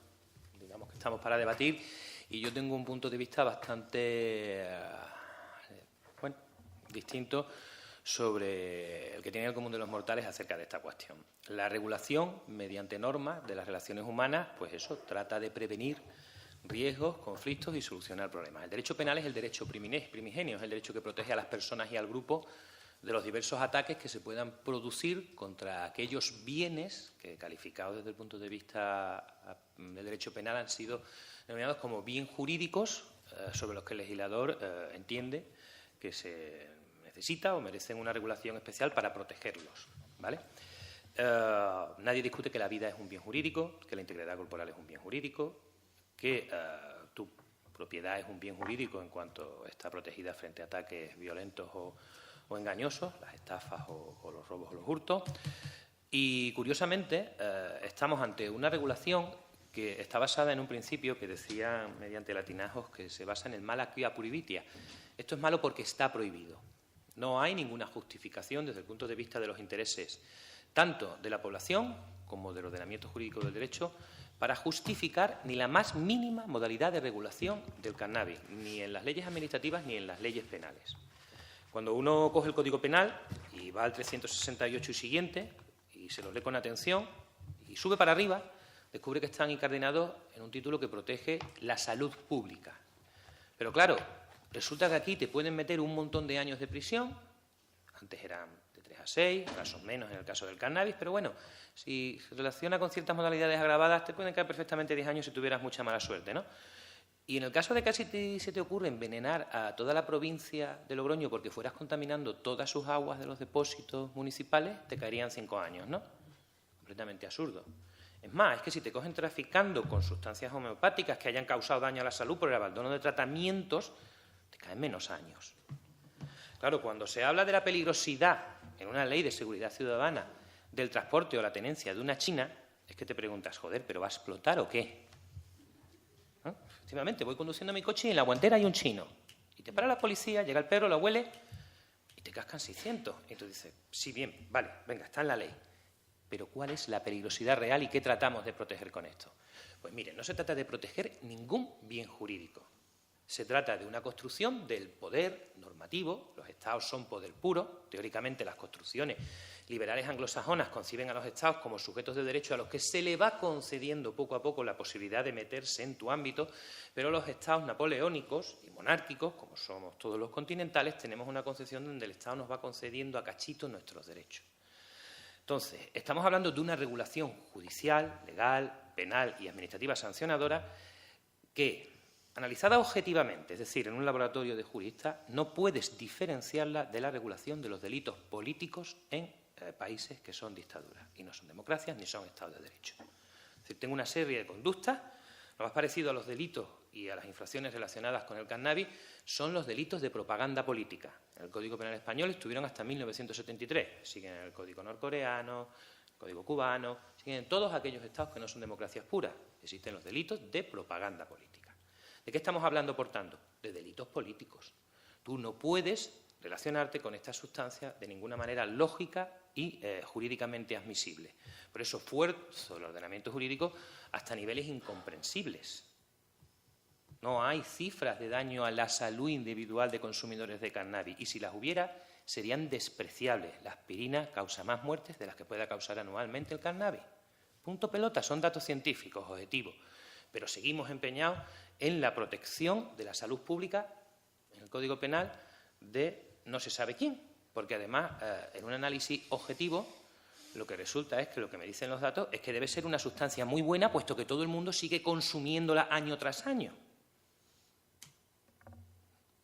digamos que estamos para debatir y yo tengo un punto de vista bastante distinto sobre el que tiene el común de los mortales acerca de esta cuestión. La regulación, mediante normas de las relaciones humanas, pues eso, trata de prevenir riesgos, conflictos y solucionar problemas. El derecho penal es el derecho primigenio, es el derecho que protege a las personas y al grupo de los diversos ataques que se puedan producir contra aquellos bienes que, calificados desde el punto de vista del derecho penal, han sido denominados como bien jurídicos sobre los que el legislador entiende que se necesita o merecen una regulación especial para protegerlos, ¿vale? Nadie discute que la vida es un bien jurídico, que la integridad corporal es un bien jurídico, que tu propiedad es un bien jurídico en cuanto está protegida frente a ataques violentos o engañosos, las estafas o los robos o los hurtos. Y, curiosamente, estamos ante una regulación que está basada en un principio que decía, mediante latinajos, que se basa en el mala quia purivitia. Esto es malo porque está prohibido. No hay ninguna justificación desde el punto de vista de los intereses tanto de la población como del ordenamiento jurídico del derecho para justificar ni la más mínima modalidad de regulación del cannabis, ni en las leyes administrativas ni en las leyes penales. Cuando uno coge el Código Penal y va al 368 y siguiente y se lo lee con atención y sube para arriba, descubre que están incardinados en un título que protege la salud pública. Pero claro, resulta que aquí te pueden meter un montón de años de prisión, antes eran de 3 a 6, ahora son menos en el caso del cannabis, pero bueno, si se relaciona con ciertas modalidades agravadas, te pueden caer perfectamente 10 años si tuvieras mucha mala suerte, ¿no? Y en el caso de que se te ocurre envenenar a toda la provincia de Logroño porque fueras contaminando todas sus aguas de los depósitos municipales, te caerían 5 años, ¿no? Completamente absurdo. Es más, es que si te cogen traficando con sustancias homeopáticas que hayan causado daño a la salud por el abandono de tratamientos, te caen menos años. Claro, cuando se habla de la peligrosidad en una ley de seguridad ciudadana del transporte o la tenencia de una china, es que te preguntas, joder, ¿pero va a explotar o qué? ¿No? Efectivamente, voy conduciendo mi coche y en la guantera hay un chino. Y te para la policía, llega el perro, lo huele y te cascan 600. Y tú dices, sí, bien, vale, venga, está en la ley. Pero ¿cuál es la peligrosidad real y qué tratamos de proteger con esto? Pues mire, no se trata de proteger ningún bien jurídico. Se trata de una construcción del poder normativo. Los Estados son poder puro. Teóricamente, las construcciones liberales anglosajonas conciben a los Estados como sujetos de derecho a los que se le va concediendo poco a poco la posibilidad de meterse en tu ámbito, pero los Estados napoleónicos y monárquicos, como somos todos los continentales, tenemos una concepción donde el Estado nos va concediendo a cachitos nuestros derechos. Entonces, estamos hablando de una regulación judicial, legal, penal y administrativa sancionadora que, analizada objetivamente, es decir, en un laboratorio de juristas, no puedes diferenciarla de la regulación de los delitos políticos en países que son dictaduras y no son democracias ni son estados de derecho. Es decir, tengo una serie de conductas. Lo más parecido a los delitos y a las infracciones relacionadas con el cannabis son los delitos de propaganda política. En el Código Penal español estuvieron hasta 1973. Siguen en el Código norcoreano, el Código cubano, siguen en todos aquellos estados que no son democracias puras. Existen los delitos de propaganda política. ¿De qué estamos hablando, por tanto? De delitos políticos. Tú no puedes relacionarte con esta sustancia de ninguna manera lógica y jurídicamente admisible. Por eso esfuerzo el ordenamiento jurídico hasta niveles incomprensibles. No hay cifras de daño a la salud individual de consumidores de cannabis y si las hubiera serían despreciables. La aspirina causa más muertes de las que pueda causar anualmente el cannabis. Punto pelota, son datos científicos, objetivos. Pero seguimos empeñados en la protección de la salud pública, en el Código Penal, de no se sabe quién, porque además, en un análisis objetivo, lo que resulta es que lo que me dicen los datos es que debe ser una sustancia muy buena, puesto que todo el mundo sigue consumiéndola año tras año.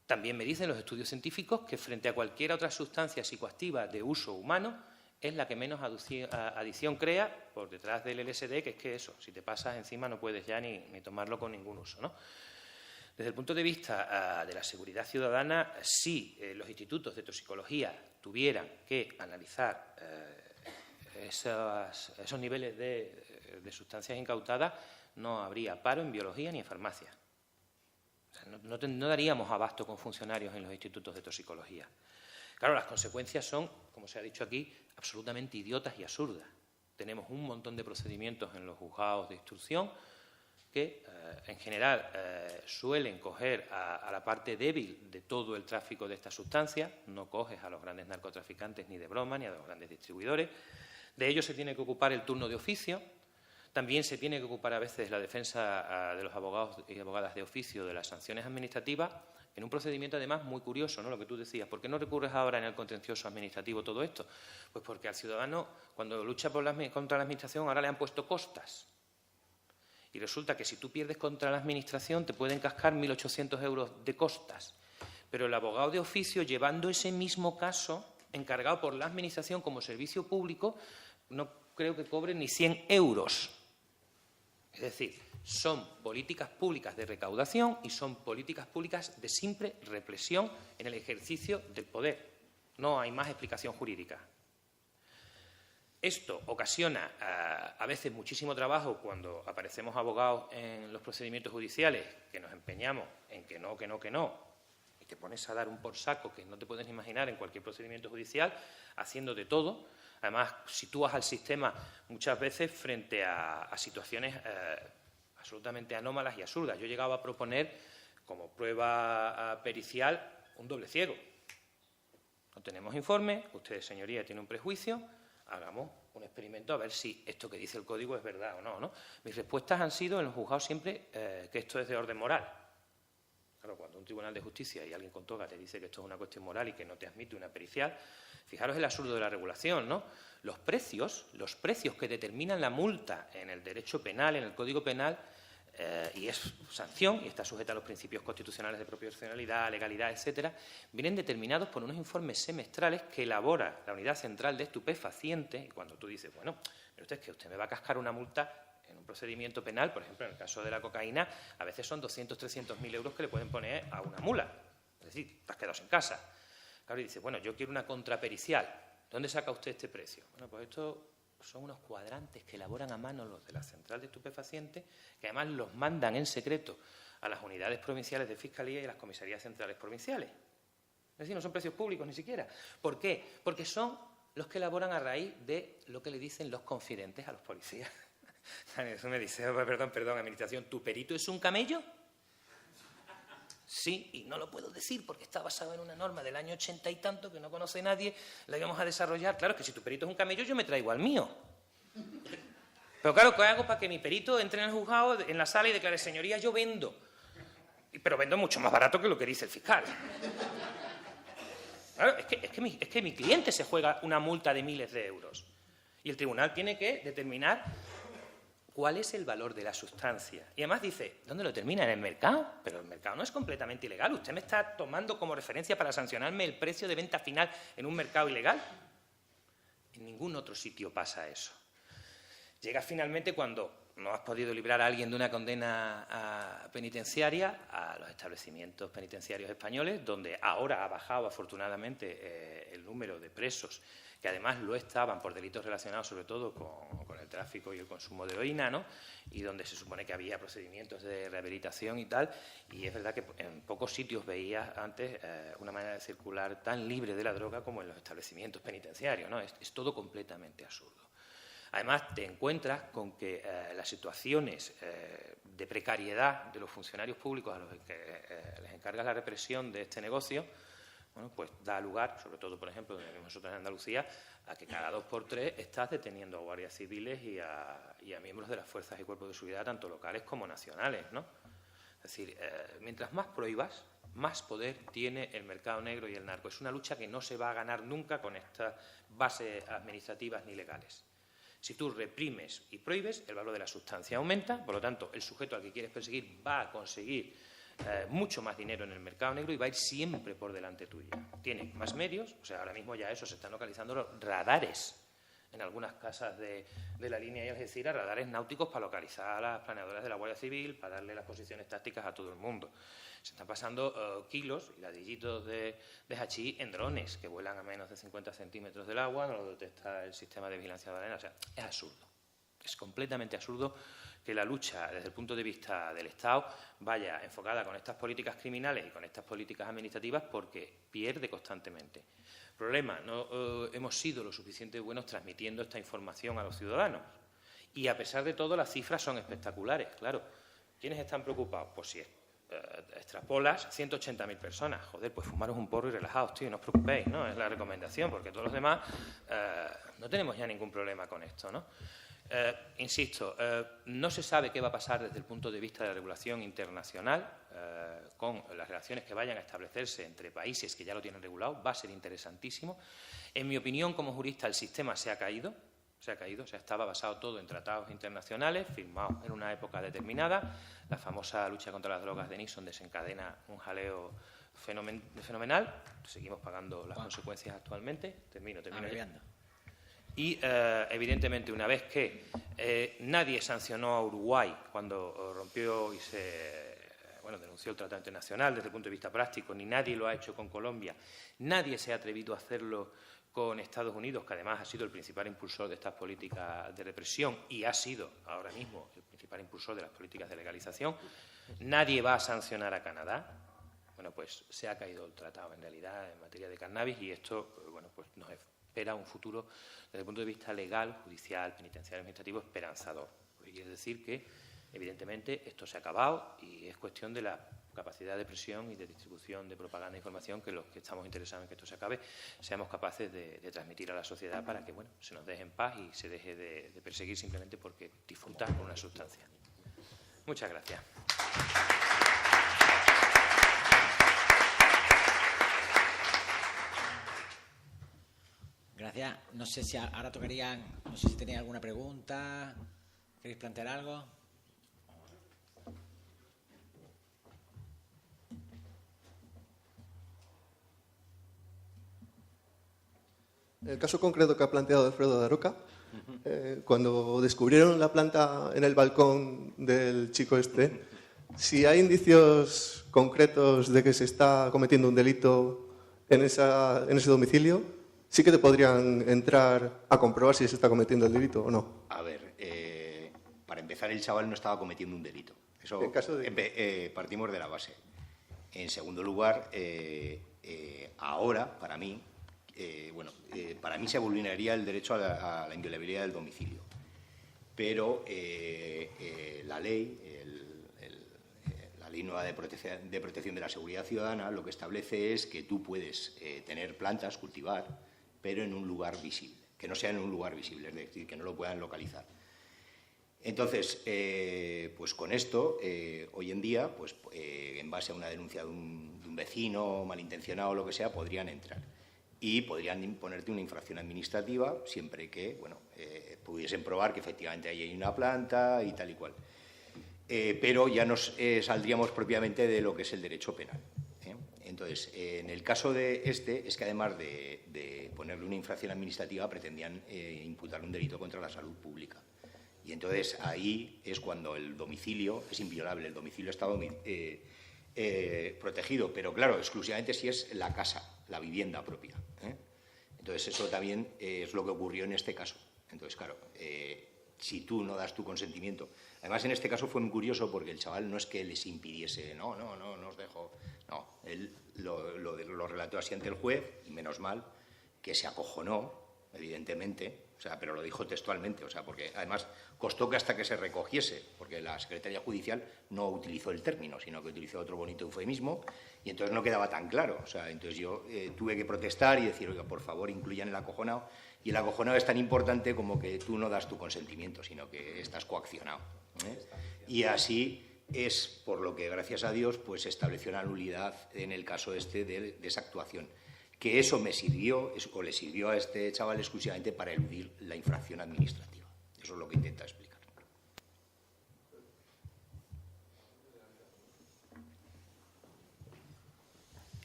También me dicen los estudios científicos que frente a cualquier otra sustancia psicoactiva de uso humano, es la que menos adicción crea por detrás del LSD, que es que eso, si te pasas encima no puedes ya ni tomarlo con ningún uso, ¿no? Desde el punto de vista de la seguridad ciudadana, si los institutos de toxicología tuvieran que analizar esos niveles de sustancias incautadas, no habría paro en biología ni en farmacia. O sea, no daríamos abasto con funcionarios en los institutos de toxicología. Claro, las consecuencias son, como se ha dicho aquí, absolutamente idiotas y absurdas. Tenemos un montón de procedimientos en los juzgados de instrucción que, en general, suelen coger a la parte débil de todo el tráfico de estas sustancias. No coges a los grandes narcotraficantes ni de broma, ni a los grandes distribuidores. De ellos se tiene que ocupar el turno de oficio. También se tiene que ocupar a veces la defensa de los abogados y abogadas de oficio de las sanciones administrativas, en un procedimiento además muy curioso, ¿no? Lo que tú decías, ¿por qué no recurres ahora en el contencioso administrativo todo esto? Pues porque al ciudadano, cuando lucha contra la administración, ahora le han puesto costas. Y resulta que si tú pierdes contra la administración te pueden cascar 1.800 euros de costas. Pero el abogado de oficio, llevando ese mismo caso, encargado por la administración como servicio público, no creo que cobre ni 100 euros. Es decir, son políticas públicas de recaudación y son políticas públicas de simple represión en el ejercicio del poder. No hay más explicación jurídica. Esto ocasiona a veces muchísimo trabajo cuando aparecemos abogados en los procedimientos judiciales, que nos empeñamos en que no, y te pones a dar un por saco que no te puedes imaginar en cualquier procedimiento judicial, haciendo de todo. Además, sitúas al sistema muchas veces frente a situaciones absolutamente anómalas y absurdas. Yo he llegado a proponer, como prueba pericial, un doble ciego. No tenemos informe, usted, señoría, tiene un prejuicio, hagamos un experimento a ver si esto que dice el código es verdad o no, ¿no? Mis respuestas han sido en los juzgados siempre que esto es de orden moral. Claro, cuando un tribunal de justicia y alguien con toga te dice que esto es una cuestión moral y que no te admite una pericial, fijaros el absurdo de la regulación, ¿no? Los precios que determinan la multa en el derecho penal, en el Código Penal, y es sanción y está sujeta a los principios constitucionales de proporcionalidad, legalidad, etcétera, vienen determinados por unos informes semestrales que elabora la Unidad Central de Estupefacientes. Y cuando tú dices, bueno, pero usted es que usted me va a cascar una multa en un procedimiento penal, por ejemplo, en el caso de la cocaína, a veces son 200, 300.000 euros que le pueden poner a una mula. Es decir, te has quedado sin casa. Claro, y dice, bueno, yo quiero una contrapericial. ¿Dónde saca usted este precio? Bueno, pues esto son unos cuadrantes que elaboran a mano los de la Central de Estupefacientes, que además los mandan en secreto a las unidades provinciales de Fiscalía y a las comisarías centrales provinciales. Es decir, no son precios públicos ni siquiera. ¿Por qué? Porque son los que elaboran a raíz de lo que le dicen los confidentes a los policías. Eso me dice, perdón, administración, ¿tu perito es un camello? Sí, y no lo puedo decir porque está basado en una norma del año 80 y tanto que no conoce nadie, la íbamos a desarrollar. Claro, que si tu perito es un camello, yo me traigo al mío. Pero claro, ¿qué hago para que mi perito entre en el juzgado, en la sala y declare, señoría, yo vendo? Pero vendo mucho más barato que lo que dice el fiscal. Claro, es que mi cliente se juega una multa de miles de euros. Y el tribunal tiene que determinar cuál es el valor de la sustancia. Y además dice, ¿dónde lo determina? ¿En el mercado? Pero el mercado no es completamente ilegal. ¿Usted me está tomando como referencia para sancionarme el precio de venta final en un mercado ilegal? En ningún otro sitio pasa eso. Llega finalmente cuando no has podido librar a alguien de una condena penitenciaria a los establecimientos penitenciarios españoles, donde ahora ha bajado afortunadamente el número de presos que además lo estaban por delitos relacionados sobre todo con el tráfico y el consumo de heroína, ¿no? Y donde se supone que había procedimientos de rehabilitación y tal, y es verdad que en pocos sitios veías antes una manera de circular tan libre de la droga como en los establecimientos penitenciarios, ¿no? Es todo completamente absurdo. Además, te encuentras con que las situaciones de precariedad de los funcionarios públicos a los que les encarga la represión de este negocio, bueno, pues da lugar, sobre todo, por ejemplo, nosotros en Andalucía, a que cada 2 por 3 estás deteniendo a guardias civiles y a miembros de las fuerzas y cuerpos de seguridad, tanto locales como nacionales, ¿no? Es decir, mientras más prohíbas, más poder tiene el mercado negro y el narco. Es una lucha que no se va a ganar nunca con estas bases administrativas ni legales. Si tú reprimes y prohíbes, el valor de la sustancia aumenta, por lo tanto, el sujeto al que quieres perseguir va a conseguir mucho más dinero en el mercado negro y va a ir siempre por delante tuya. Tiene más medios, o sea, ahora mismo ya eso se están localizando los radares en algunas casas de la línea de Algeciras, radares náuticos para localizar a las planeadoras de la Guardia Civil, para darle las posiciones tácticas a todo el mundo. Se están pasando kilos y ladrillitos de hachís en drones que vuelan a menos de 50 centímetros del agua, no lo detecta el sistema de vigilancia de la arena. O sea, es absurdo. Es completamente absurdo que la lucha desde el punto de vista del Estado vaya enfocada con estas políticas criminales y con estas políticas administrativas porque pierde constantemente. Problema, no hemos sido lo suficientemente buenos transmitiendo esta información a los ciudadanos. Y a pesar de todo, las cifras son espectaculares. Claro, ¿quiénes están preocupados? Pues si extrapolas 180.000 personas. Joder, pues fumaros un porro y relajaos, tío, no os preocupéis, ¿no? Es la recomendación, porque todos los demás no tenemos ya ningún problema con esto, ¿no? Insisto, no se sabe qué va a pasar desde el punto de vista de la regulación internacional con las relaciones que vayan a establecerse entre países que ya lo tienen regulado. Va a ser interesantísimo. En mi opinión, como jurista, el sistema se ha caído, o sea, estaba basado todo en tratados internacionales firmados en una época determinada. La famosa lucha contra las drogas de Nixon desencadena un jaleo fenomenal. Seguimos pagando las consecuencias actualmente. Termino. Y, evidentemente, una vez que nadie sancionó a Uruguay cuando rompió y denunció el Tratado Internacional desde el punto de vista práctico, ni nadie lo ha hecho con Colombia, nadie se ha atrevido a hacerlo con Estados Unidos, que además ha sido el principal impulsor de estas políticas de represión y ha sido ahora mismo el principal impulsor de las políticas de legalización, nadie va a sancionar a Canadá. Bueno, pues se ha caído el tratado en realidad en materia de cannabis y esto, pues nos espera un futuro desde el punto de vista legal, judicial, penitenciario, administrativo esperanzador. Quiere decir que, evidentemente, esto se ha acabado y es cuestión de la capacidad de presión y de distribución de propaganda e información que los que estamos interesados en que esto se acabe seamos capaces de transmitir a la sociedad para que se nos deje en paz y se deje de perseguir simplemente porque disfrutar con una sustancia. Muchas gracias. Gracias. No sé si ahora tocarían, no sé si tenéis alguna pregunta, ¿queréis plantear algo? El caso concreto que ha planteado Alfredo Daroca, cuando descubrieron la planta en el balcón del chico si hay indicios concretos de que se está cometiendo un delito en ese domicilio, sí que te podrían entrar a comprobar si se está cometiendo el delito o no. A ver, para empezar, el chaval no estaba cometiendo un delito. Eso En caso de... partimos de la base. En segundo lugar, ahora, para mí, para mí se vulneraría el derecho a la inviolabilidad del domicilio. Pero la ley, la Ley Nueva de Protección de la Seguridad Ciudadana, lo que establece es que tú puedes tener plantas, cultivar, pero en un lugar visible, que no sea en un lugar visible, es decir, que no lo puedan localizar. Entonces, pues con esto, hoy en día, pues en base a una denuncia de un vecino malintencionado o lo que sea, podrían entrar y podrían imponerte una infracción administrativa siempre que, pudiesen probar que efectivamente ahí hay una planta y tal y cual. Pero ya nos saldríamos propiamente de lo que es el derecho penal. Entonces, en el caso de este, es que además de ponerle una infracción administrativa, pretendían imputarle un delito contra la salud pública. Y entonces ahí es cuando el domicilio es inviolable, el domicilio está protegido, pero claro, exclusivamente si es la casa, la vivienda propia. Entonces eso también es lo que ocurrió en este caso. Entonces, claro, si tú no das tu consentimiento. Además, en este caso fue muy curioso porque el chaval no es que les impidiese, no os dejo. No, él lo relató así ante el juez y menos mal que se acojonó, evidentemente. O sea, pero lo dijo textualmente, o sea, porque además costó que hasta que se recogiese, porque la Secretaría Judicial no utilizó el término, sino que utilizó otro bonito eufemismo, y entonces no quedaba tan claro. O sea, entonces yo tuve que protestar y decir, oiga, por favor, incluyan el acojonado, y el acojonado es tan importante como que tú no das tu consentimiento, sino que estás coaccionado. Y así es por lo que, gracias a Dios, pues se estableció una nulidad en el caso de esa actuación. Que eso me sirvió, o le sirvió a este chaval exclusivamente para eludir la infracción administrativa. Eso es lo que intenta explicar.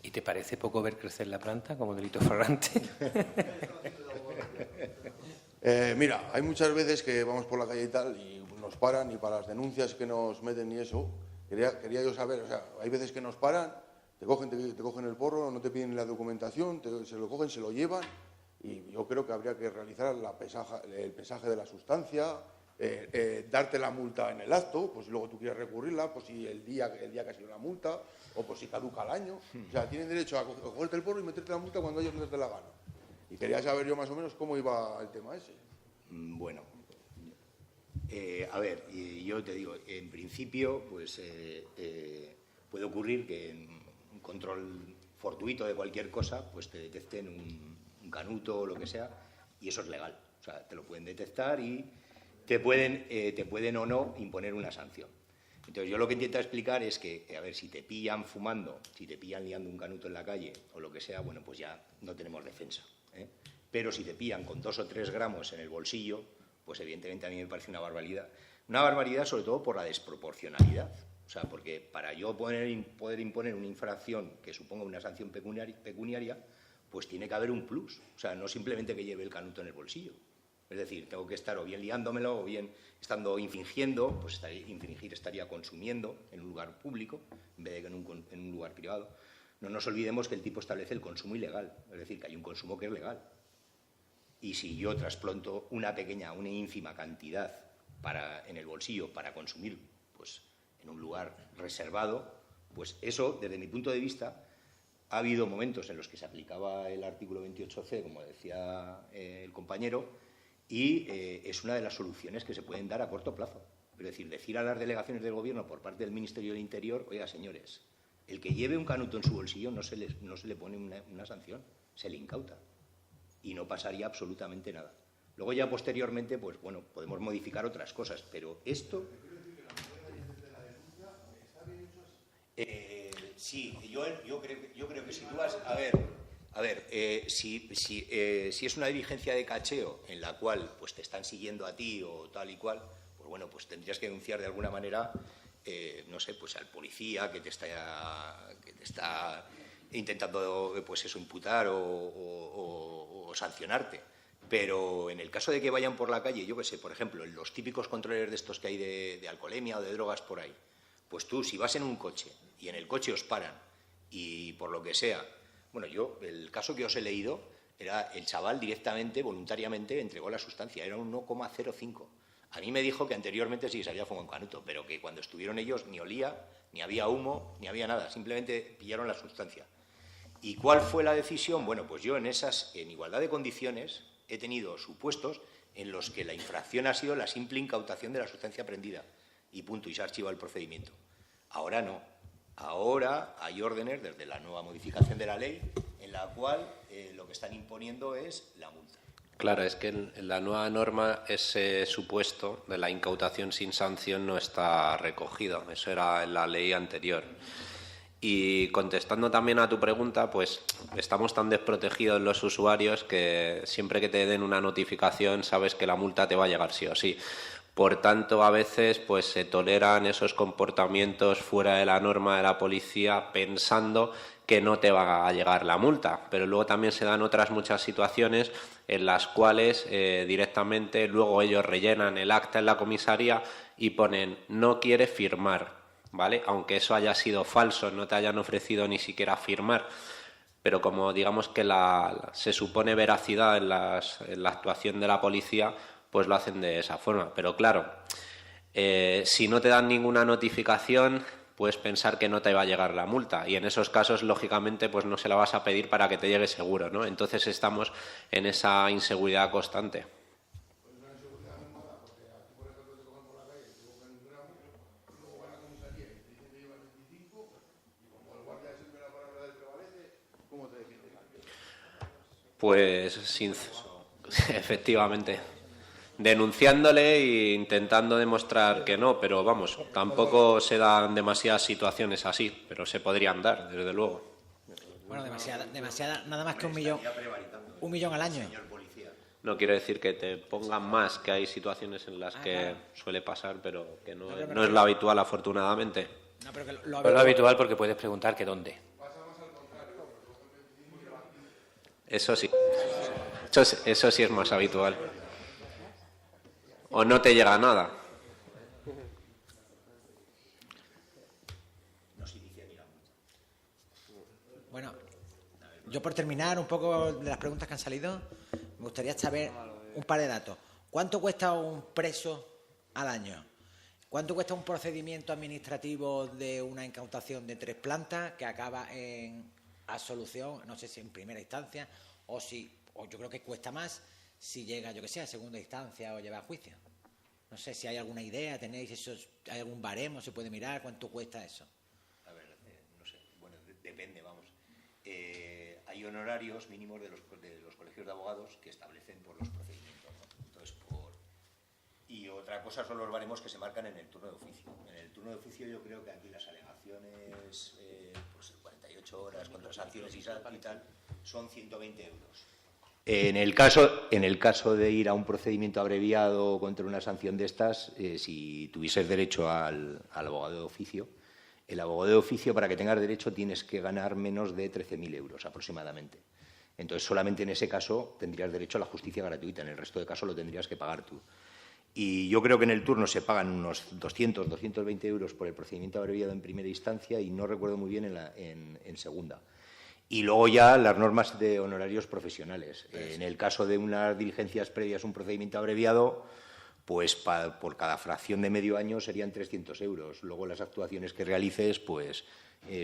¿Y te parece poco ver crecer la planta como delito flagrante? Mira, hay muchas veces que vamos por la calle y tal y nos paran y para las denuncias que nos meten y eso, quería yo saber, o sea, hay veces que nos paran, te cogen el porro, no te piden la documentación, se lo cogen, se lo llevan y yo creo que habría que realizar el pesaje de la sustancia, darte la multa en el acto, pues luego tú quieres recurrirla, pues si el día que ha sido la multa o pues si caduca el año. O sea, tienen derecho a cogerte el porro y meterte la multa cuando ellos les dé la gana. Y quería saber yo más o menos cómo iba el tema ese. Bueno, a ver, yo te digo, en principio, pues puede ocurrir que en un control fortuito de cualquier cosa, pues te detecten un canuto o lo que sea, y eso es legal. O sea, te lo pueden detectar y te pueden o no imponer una sanción. Entonces, yo lo que intento explicar es que, a ver, si te pillan fumando, si te pillan liando un canuto en la calle o lo que sea, bueno, pues ya no tenemos defensa. Pero si te pillan con 2 o 3 gramos en el bolsillo, pues evidentemente a mí me parece una barbaridad. Una barbaridad sobre todo por la desproporcionalidad. O sea, porque para yo poder imponer una infracción que suponga una sanción pecuniaria, pues tiene que haber un plus. O sea, no simplemente que lleve el canuto en el bolsillo. Es decir, tengo que estar o bien liándomelo o bien estando infringiendo, pues infringir estaría consumiendo en un lugar público en vez de que en un lugar privado. No nos olvidemos que el tipo establece el consumo ilegal, es decir, que hay un consumo que es legal. Y si yo trasplanto una ínfima cantidad en el bolsillo para consumir pues, en un lugar reservado, pues eso, desde mi punto de vista, ha habido momentos en los que se aplicaba el artículo 28C, como decía el compañero, y es una de las soluciones que se pueden dar a corto plazo. Es decir a las delegaciones del Gobierno por parte del Ministerio del Interior, oiga, señores, el que lleve un canuto en su bolsillo no se le pone una sanción, se le incauta. Y no pasaría absolutamente nada. Luego ya posteriormente, pues bueno, podemos modificar otras cosas, pero esto... Sí, yo creo que si tú vas... A ver, si es una diligencia de cacheo en la cual pues te están siguiendo a ti o tal y cual, pues bueno, pues tendrías que denunciar de alguna manera, no sé, pues al policía que te está intentando pues eso, imputar o sancionarte. Pero en el caso de que vayan por la calle, yo qué sé, por ejemplo, en los típicos controles de estos que hay de alcoholemia o de drogas por ahí, pues tú, si vas en un coche y en el coche os paran y por lo que sea, Bueno, el caso que os he leído, era el chaval directamente, voluntariamente, entregó la sustancia, era un 1,05. A mí me dijo que anteriormente sí se había fumado un canuto, pero que cuando estuvieron ellos ni olía, ni había humo, ni había nada, simplemente pillaron la sustancia. ¿Y cuál fue la decisión? Bueno, pues yo en igualdad de condiciones, he tenido supuestos en los que la infracción ha sido la simple incautación de la sustancia prendida y punto, y se ha archivado el procedimiento. Ahora no. Ahora hay órdenes desde la nueva modificación de la ley en la cual lo que están imponiendo es la multa. Claro, es que en la nueva norma ese supuesto de la incautación sin sanción no está recogido. Eso era en la ley anterior. Y contestando también a tu pregunta, pues estamos tan desprotegidos los usuarios que siempre que te den una notificación sabes que la multa te va a llegar sí o sí. Por tanto, a veces pues se toleran esos comportamientos fuera de la norma de la policía pensando que no te va a llegar la multa. Pero luego también se dan otras muchas situaciones en las cuales directamente luego ellos rellenan el acta en la comisaría y ponen no quiere firmar. ¿Vale? Aunque eso haya sido falso, no te hayan ofrecido ni siquiera firmar, pero como digamos que se supone veracidad en la actuación de la policía, pues lo hacen de esa forma. Pero claro, si no te dan ninguna notificación, puedes pensar que no te va a llegar la multa y en esos casos, lógicamente, pues no se la vas a pedir para que te llegue seguro, ¿no? Entonces estamos en esa inseguridad constante. Pues efectivamente, denunciándole e intentando demostrar que no, pero vamos, tampoco se dan demasiadas situaciones así, pero se podrían dar, desde luego. Bueno, demasiada, nada más que 1 millón al año. No quiero decir que te pongan más, que hay situaciones en las que suele pasar, pero que no es lo habitual, afortunadamente. No, pero que lo habitual porque puedes preguntar que dónde. Eso sí. Eso sí es más habitual. O no te llega nada. Bueno, yo por terminar un poco de las preguntas que han salido, me gustaría saber un par de datos. ¿Cuánto cuesta un preso al año? ¿Cuánto cuesta un procedimiento administrativo de una incautación de 3 plantas que acaba en absolución, no sé si en primera instancia o yo creo que cuesta más si llega, yo que sé, a segunda instancia o lleva a juicio? No sé si hay alguna idea, tenéis eso, hay algún baremo, se puede mirar cuánto cuesta eso. A ver, no sé, bueno, depende, vamos. Hay honorarios mínimos de los colegios de abogados que establecen por los procedimientos, ¿no? Entonces, y otra cosa son los baremos que se marcan en el turno de oficio. En el turno de oficio yo creo que aquí las alegaciones, pues 48 horas contra sanciones y tal, son 120 euros. En el caso de ir a un procedimiento abreviado contra una sanción de estas, si tuvieses derecho al abogado de oficio, el abogado de oficio, para que tengas derecho, tienes que ganar menos de 13.000 euros aproximadamente. Entonces, solamente en ese caso tendrías derecho a la justicia gratuita, en el resto de casos lo tendrías que pagar tú. Y yo creo que en el turno se pagan unos 200, 220 euros por el procedimiento abreviado en primera instancia y no recuerdo muy bien en segunda. Y luego ya las normas de honorarios profesionales. En el caso de unas diligencias previas a un procedimiento abreviado, pues por cada fracción de medio año serían 300 euros. Luego las actuaciones que realices, pues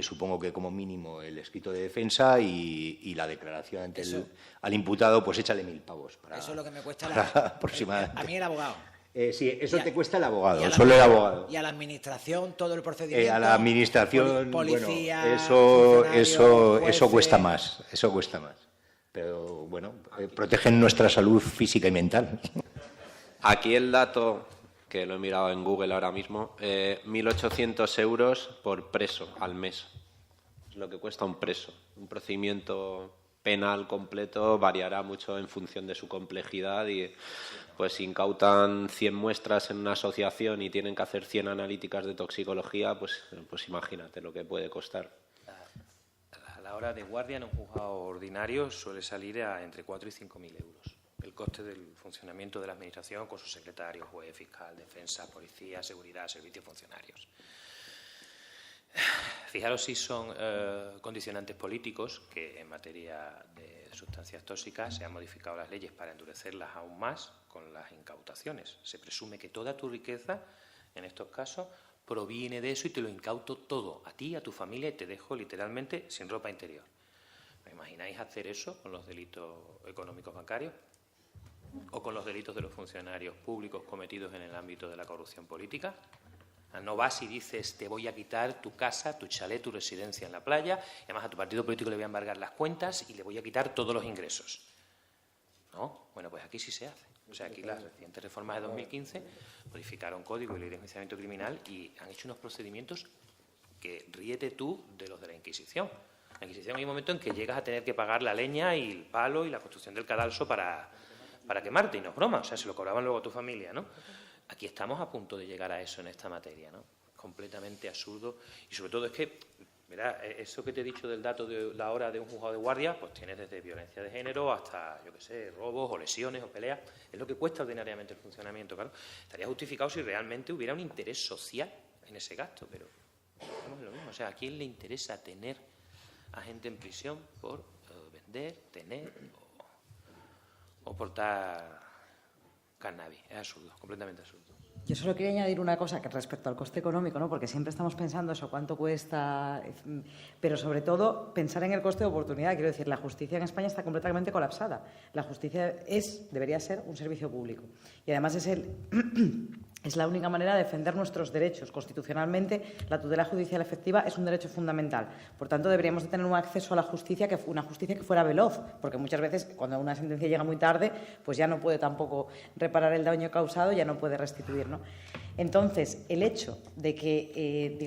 supongo que como mínimo el escrito de defensa y la declaración ante al imputado, pues échale 1.000 pavos. Eso es lo que me cuesta aproximadamente. A mí el abogado. Sí, eso te cuesta el abogado, solo el abogado. Y a la administración, todo el procedimiento. A la administración, policía, bueno, eso cuesta más, Pero bueno, protegen nuestra salud física y mental. Aquí el dato, que lo he mirado en Google ahora mismo, 1.800 euros por preso al mes. Es lo que cuesta un preso. Un procedimiento penal completo variará mucho en función de su complejidad y pues si incautan 100 muestras en una asociación y tienen que hacer 100 analíticas de toxicología, pues imagínate lo que puede costar. A la hora de guardia en un juzgado ordinario suele salir a entre 4 y 5.000 euros. El coste del funcionamiento de la administración con sus secretarios, juez, fiscal, defensa, policía, seguridad, servicios funcionarios. Fijaros si son condicionantes políticos, que en materia de sustancias tóxicas se han modificado las leyes para endurecerlas aún más con las incautaciones. Se presume que toda tu riqueza, en estos casos, proviene de eso y te lo incauto todo, a ti, a tu familia, y te dejo literalmente sin ropa interior. ¿Me imagináis hacer eso con los delitos económicos bancarios? ¿O con los delitos de los funcionarios públicos cometidos en el ámbito de la corrupción política? No vas y dices, te voy a quitar tu casa, tu chalet, tu residencia en la playa, y además a tu partido político le voy a embargar las cuentas y le voy a quitar todos los ingresos. ¿No? Bueno, pues aquí sí se hace. O sea, aquí las recientes reformas de 2015 modificaron Código y Ley de Enjuiciamiento Criminal y han hecho unos procedimientos que ríete tú de los de la Inquisición. En la Inquisición hay un momento en que llegas a tener que pagar la leña y el palo y la construcción del cadalso para quemarte, y no es broma, o sea, se lo cobraban luego a tu familia, ¿no? Aquí estamos a punto de llegar a eso en esta materia, ¿no? Completamente absurdo. Y sobre todo es que, verá, eso que te he dicho del dato de la hora de un juzgado de guardia, pues tienes desde violencia de género hasta, yo qué sé, robos o lesiones o peleas. Es lo que cuesta ordinariamente el funcionamiento, claro. Estaría justificado si realmente hubiera un interés social en ese gasto, pero no es lo mismo. O sea, ¿a quién le interesa tener a gente en prisión por vender, tener o portar cannabis? Es absurdo, completamente absurdo. Yo solo quería añadir una cosa que respecto al coste económico, ¿no? Porque siempre estamos pensando eso, cuánto cuesta, pero sobre todo pensar en el coste de oportunidad. Quiero decir, la justicia en España está completamente colapsada. La justicia debería ser un servicio público y además es la única manera de defender nuestros derechos. Constitucionalmente, la tutela judicial efectiva es un derecho fundamental. Por tanto, deberíamos de tener un acceso a la justicia, una justicia que fuera veloz, porque muchas veces cuando una sentencia llega muy tarde, pues ya no puede tampoco reparar el daño causado, ya no puede restituir, ¿no? Entonces, el hecho de que,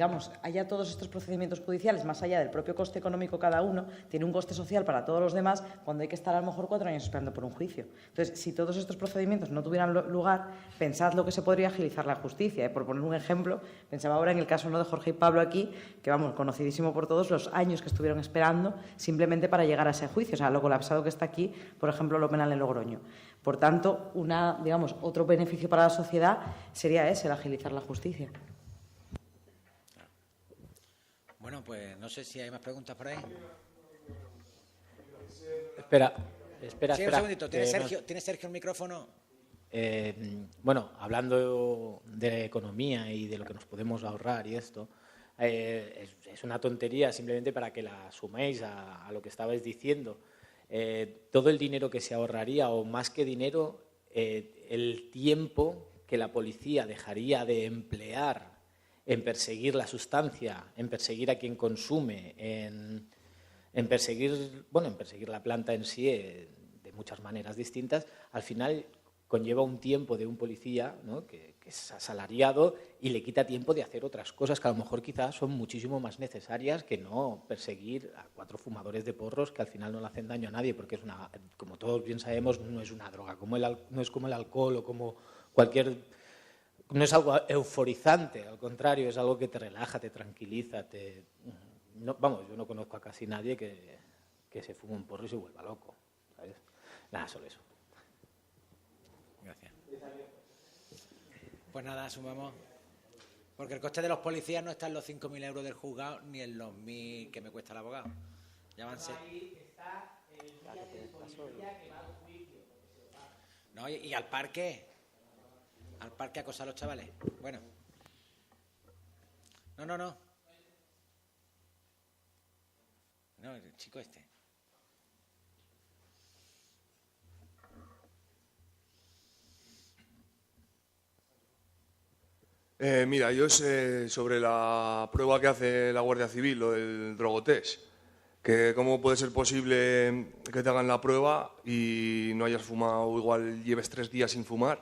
haya todos estos procedimientos judiciales, más allá del propio coste económico cada uno, tiene un coste social para todos los demás cuando hay que estar a lo mejor 4 años esperando por un juicio. Entonces, si todos estos procedimientos no tuvieran lugar, pensad lo que se podría agilizar la justicia. Por poner un ejemplo, pensaba ahora en el caso de Jorge y Pablo aquí, que conocidísimo por todos, los años que estuvieron esperando simplemente para llegar a ese juicio. O sea, lo colapsado que está aquí, por ejemplo, lo penal en Logroño. Por tanto, otro beneficio para la sociedad sería ese, el agilizar la justicia. Bueno, pues no sé si hay más preguntas por ahí. Espera. Sí, un segundito. ¿Tiene Sergio el micrófono? Hablando de economía y de lo que nos podemos ahorrar y esto, es una tontería simplemente para que la suméis a lo que estabais diciendo. Todo el dinero que se ahorraría, o más que dinero, el tiempo que la policía dejaría de emplear en perseguir la sustancia, en perseguir a quien consume, en perseguir la planta en sí, de muchas maneras distintas, al final conlleva un tiempo de un policía, ¿no?, que es asalariado y le quita tiempo de hacer otras cosas que a lo mejor quizás son muchísimo más necesarias que no perseguir a 4 fumadores de porros que al final no le hacen daño a nadie, porque como todos bien sabemos, no es una droga, no es como el alcohol o como no es algo euforizante, al contrario, es algo que te relaja, te tranquiliza, yo no conozco a casi nadie que se fume un porro y se vuelva loco, ¿sabes? Nada, solo eso. Gracias. Pues nada, asumamos. Porque el coste de los policías no está en los 5.000 euros del juzgado ni en los 1.000 que me cuesta el abogado. Ya van a ser. No, y al parque. Al parque acosar a los chavales. Bueno. No. No, el chico este. Mira, yo sé sobre la prueba que hace la Guardia Civil, lo del drogotest, que cómo puede ser posible que te hagan la prueba y no hayas fumado, igual lleves 3 días sin fumar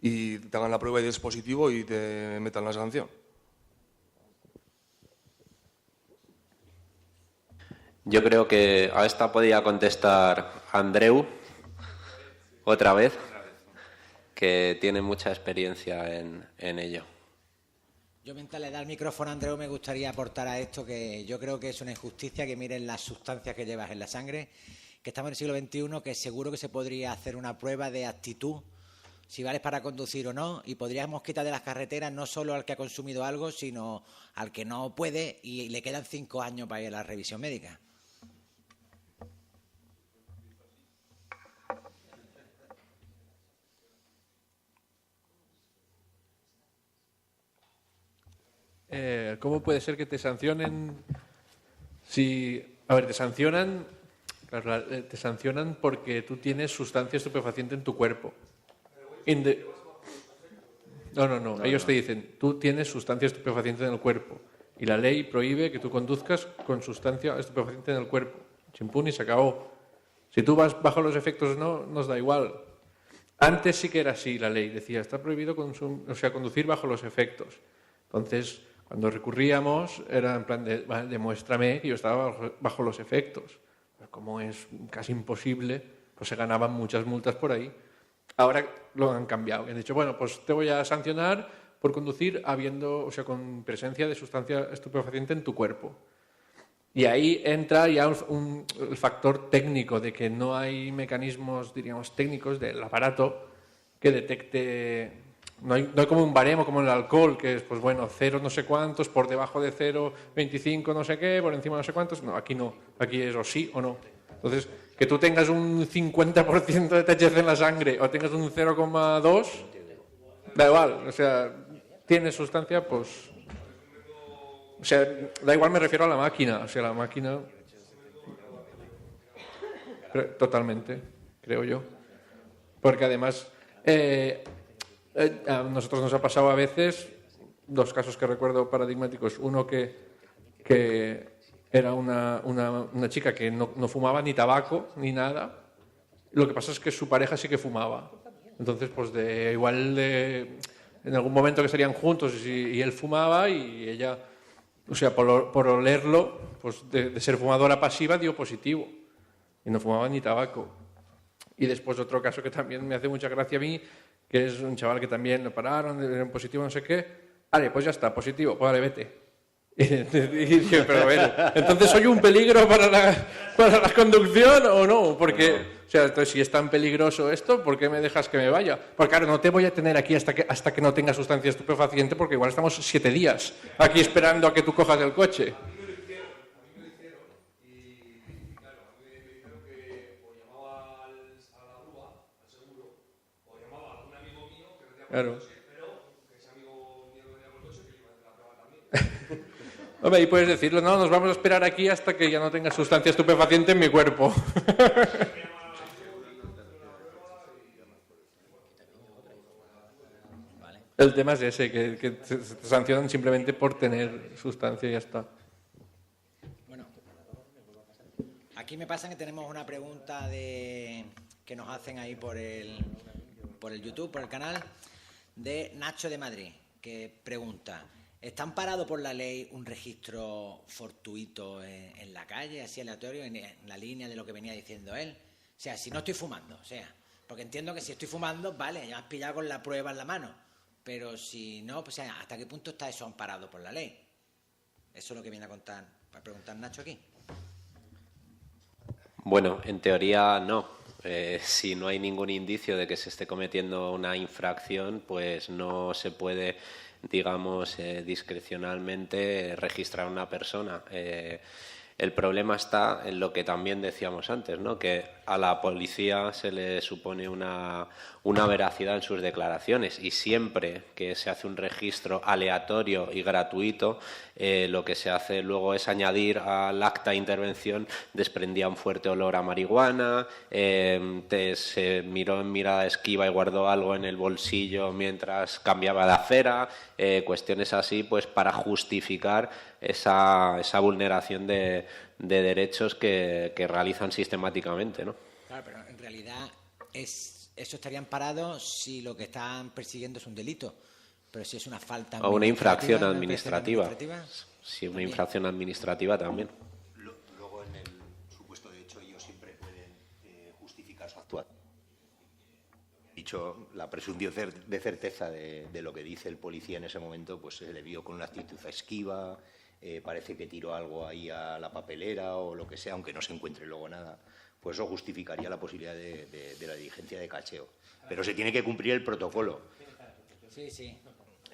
y te hagan la prueba y des positivo y te metan la sanción. Yo creo que a esta podía contestar Andreu otra vez, que tiene mucha experiencia en ello. Yo, mientras le da el micrófono a Andreu, me gustaría aportar a esto que yo creo que es una injusticia que miren las sustancias que llevas en la sangre, que estamos en el siglo XXI, que seguro que se podría hacer una prueba de actitud si vales para conducir o no, y podríamos quitar de las carreteras no solo al que ha consumido algo, sino al que no puede y le quedan 5 años para ir a la revisión médica. ¿Cómo puede ser que te sancionen te sancionan, claro, te sancionan porque tú tienes sustancia estupefaciente en tu cuerpo? No, ellos te dicen, tú tienes sustancia estupefaciente en el cuerpo y la ley prohíbe que tú conduzcas con sustancia estupefaciente en el cuerpo. Chimpún y se acabó. Si tú vas bajo los efectos no, nos da igual. Antes sí que era así la ley, decía, está prohibido conducir bajo los efectos. Entonces, cuando recurríamos, era en plan de, vale, demuéstrame que yo estaba bajo los efectos. Pero como es casi imposible, pues se ganaban muchas multas por ahí. Ahora lo han cambiado. Han dicho, bueno, pues te voy a sancionar por conducir con presencia de sustancia estupefaciente en tu cuerpo. Y ahí entra ya el factor técnico de que no hay mecanismos, diríamos, técnicos del aparato que detecte. No hay como un baremo como el alcohol, que es, pues bueno, 0 no sé cuántos, por debajo de 0,25 no sé qué, por encima no sé cuántos. No, aquí no. Aquí es o sí o no. Entonces, que tú tengas un 50% de THC en la sangre o tengas un 0,2, da igual. O sea, tienes sustancia, pues... O sea, da igual, me refiero a la máquina. O sea, la máquina... Totalmente, creo yo. Porque además... a nosotros nos ha pasado a veces 2 casos que recuerdo paradigmáticos. Uno que era una chica que no fumaba ni tabaco ni nada. Lo que pasa es que su pareja sí que fumaba. Entonces, pues en algún momento que estarían juntos y él fumaba y ella, o sea, por olerlo, pues de ser fumadora pasiva dio positivo. Y no fumaba ni tabaco. Y después otro caso que también me hace mucha gracia a mí, que es un chaval que también lo pararon, era un positivo, no sé qué. Vale, pues ya está, positivo, pues vale, vete. Y dije, pero a ver, ¿entonces soy un peligro para la conducción o no? Porque, o sea, entonces, si es tan peligroso esto, ¿por qué me dejas que me vaya? Porque claro, no te voy a tener aquí hasta que no tenga sustancia estupefaciente, porque igual estamos 7 días aquí esperando a que tú cojas el coche. Claro. Hombre, y puedes decirlo, no, nos vamos a esperar aquí hasta que ya no tenga sustancia estupefaciente en mi cuerpo. El tema es ese, que te sancionan simplemente por tener sustancia y ya está. Bueno, aquí me pasa que tenemos una pregunta que nos hacen ahí por el YouTube, por el canal, de Nacho de Madrid, que pregunta: ¿está amparado por la ley un registro fortuito en la calle, así aleatorio, en la línea de lo que venía diciendo él? O sea, si no estoy fumando, o sea, porque entiendo que si estoy fumando, vale, ya me has pillado con la prueba en la mano, pero si no, pues, o sea, ¿hasta qué punto está eso amparado por la ley? Eso es lo que viene a preguntar Nacho aquí. Bueno, en teoría no. Si no hay ningún indicio de que se esté cometiendo una infracción, pues no se puede, digamos, discrecionalmente registrar a una persona. El problema está en lo que también decíamos antes, ¿no? Que a la policía se le supone una veracidad en sus declaraciones, y siempre que se hace un registro aleatorio y gratuito, lo que se hace luego es añadir al acta de intervención: desprendía un fuerte olor a marihuana, se miró en mirada esquiva y guardó algo en el bolsillo mientras cambiaba de acera, cuestiones así, pues para justificar esa vulneración de derechos que realizan sistemáticamente, ¿no? Claro, pero en realidad eso estaría amparado si lo que están persiguiendo es un delito, pero si es una falta o una infracción administrativa. Sí, una infracción administrativa también. Luego, en el supuesto de hecho, ellos siempre pueden justificar su actuación. Dicho, la presunción de certeza de lo que dice el policía en ese momento, pues se le vio con una actitud esquiva, parece que tiró algo ahí a la papelera o lo que sea, aunque no se encuentre luego nada, pues eso justificaría la posibilidad de la diligencia de cacheo. Pero se tiene que cumplir el protocolo. Sí, sí.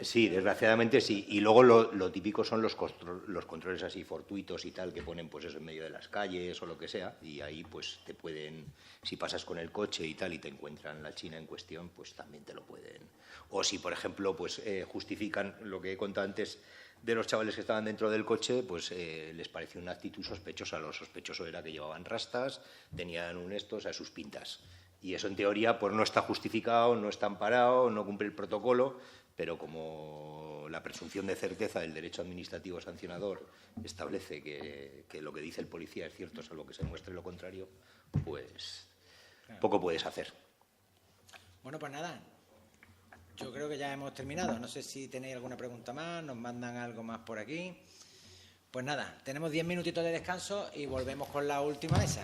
Sí, desgraciadamente sí. Y luego lo típico son los controles así fortuitos y tal, que ponen pues eso en medio de las calles o lo que sea, y ahí pues te pueden, si pasas con el coche y tal y te encuentran la china en cuestión, pues también te lo pueden. O si, por ejemplo, pues justifican lo que he contado antes de los chavales que estaban dentro del coche, pues les pareció una actitud sospechosa. Lo sospechoso era que llevaban rastas, tenían o sea, sus pintas. Y eso en teoría pues no está justificado, no está amparado, no cumple el protocolo, pero como la presunción de certeza del derecho administrativo sancionador establece que lo que dice el policía es cierto, salvo que se muestre lo contrario, pues poco puedes hacer. Bueno, pues nada, yo creo que ya hemos terminado. No sé si tenéis alguna pregunta más, nos mandan algo más por aquí. Pues nada, tenemos 10 minutitos de descanso y volvemos con la última mesa.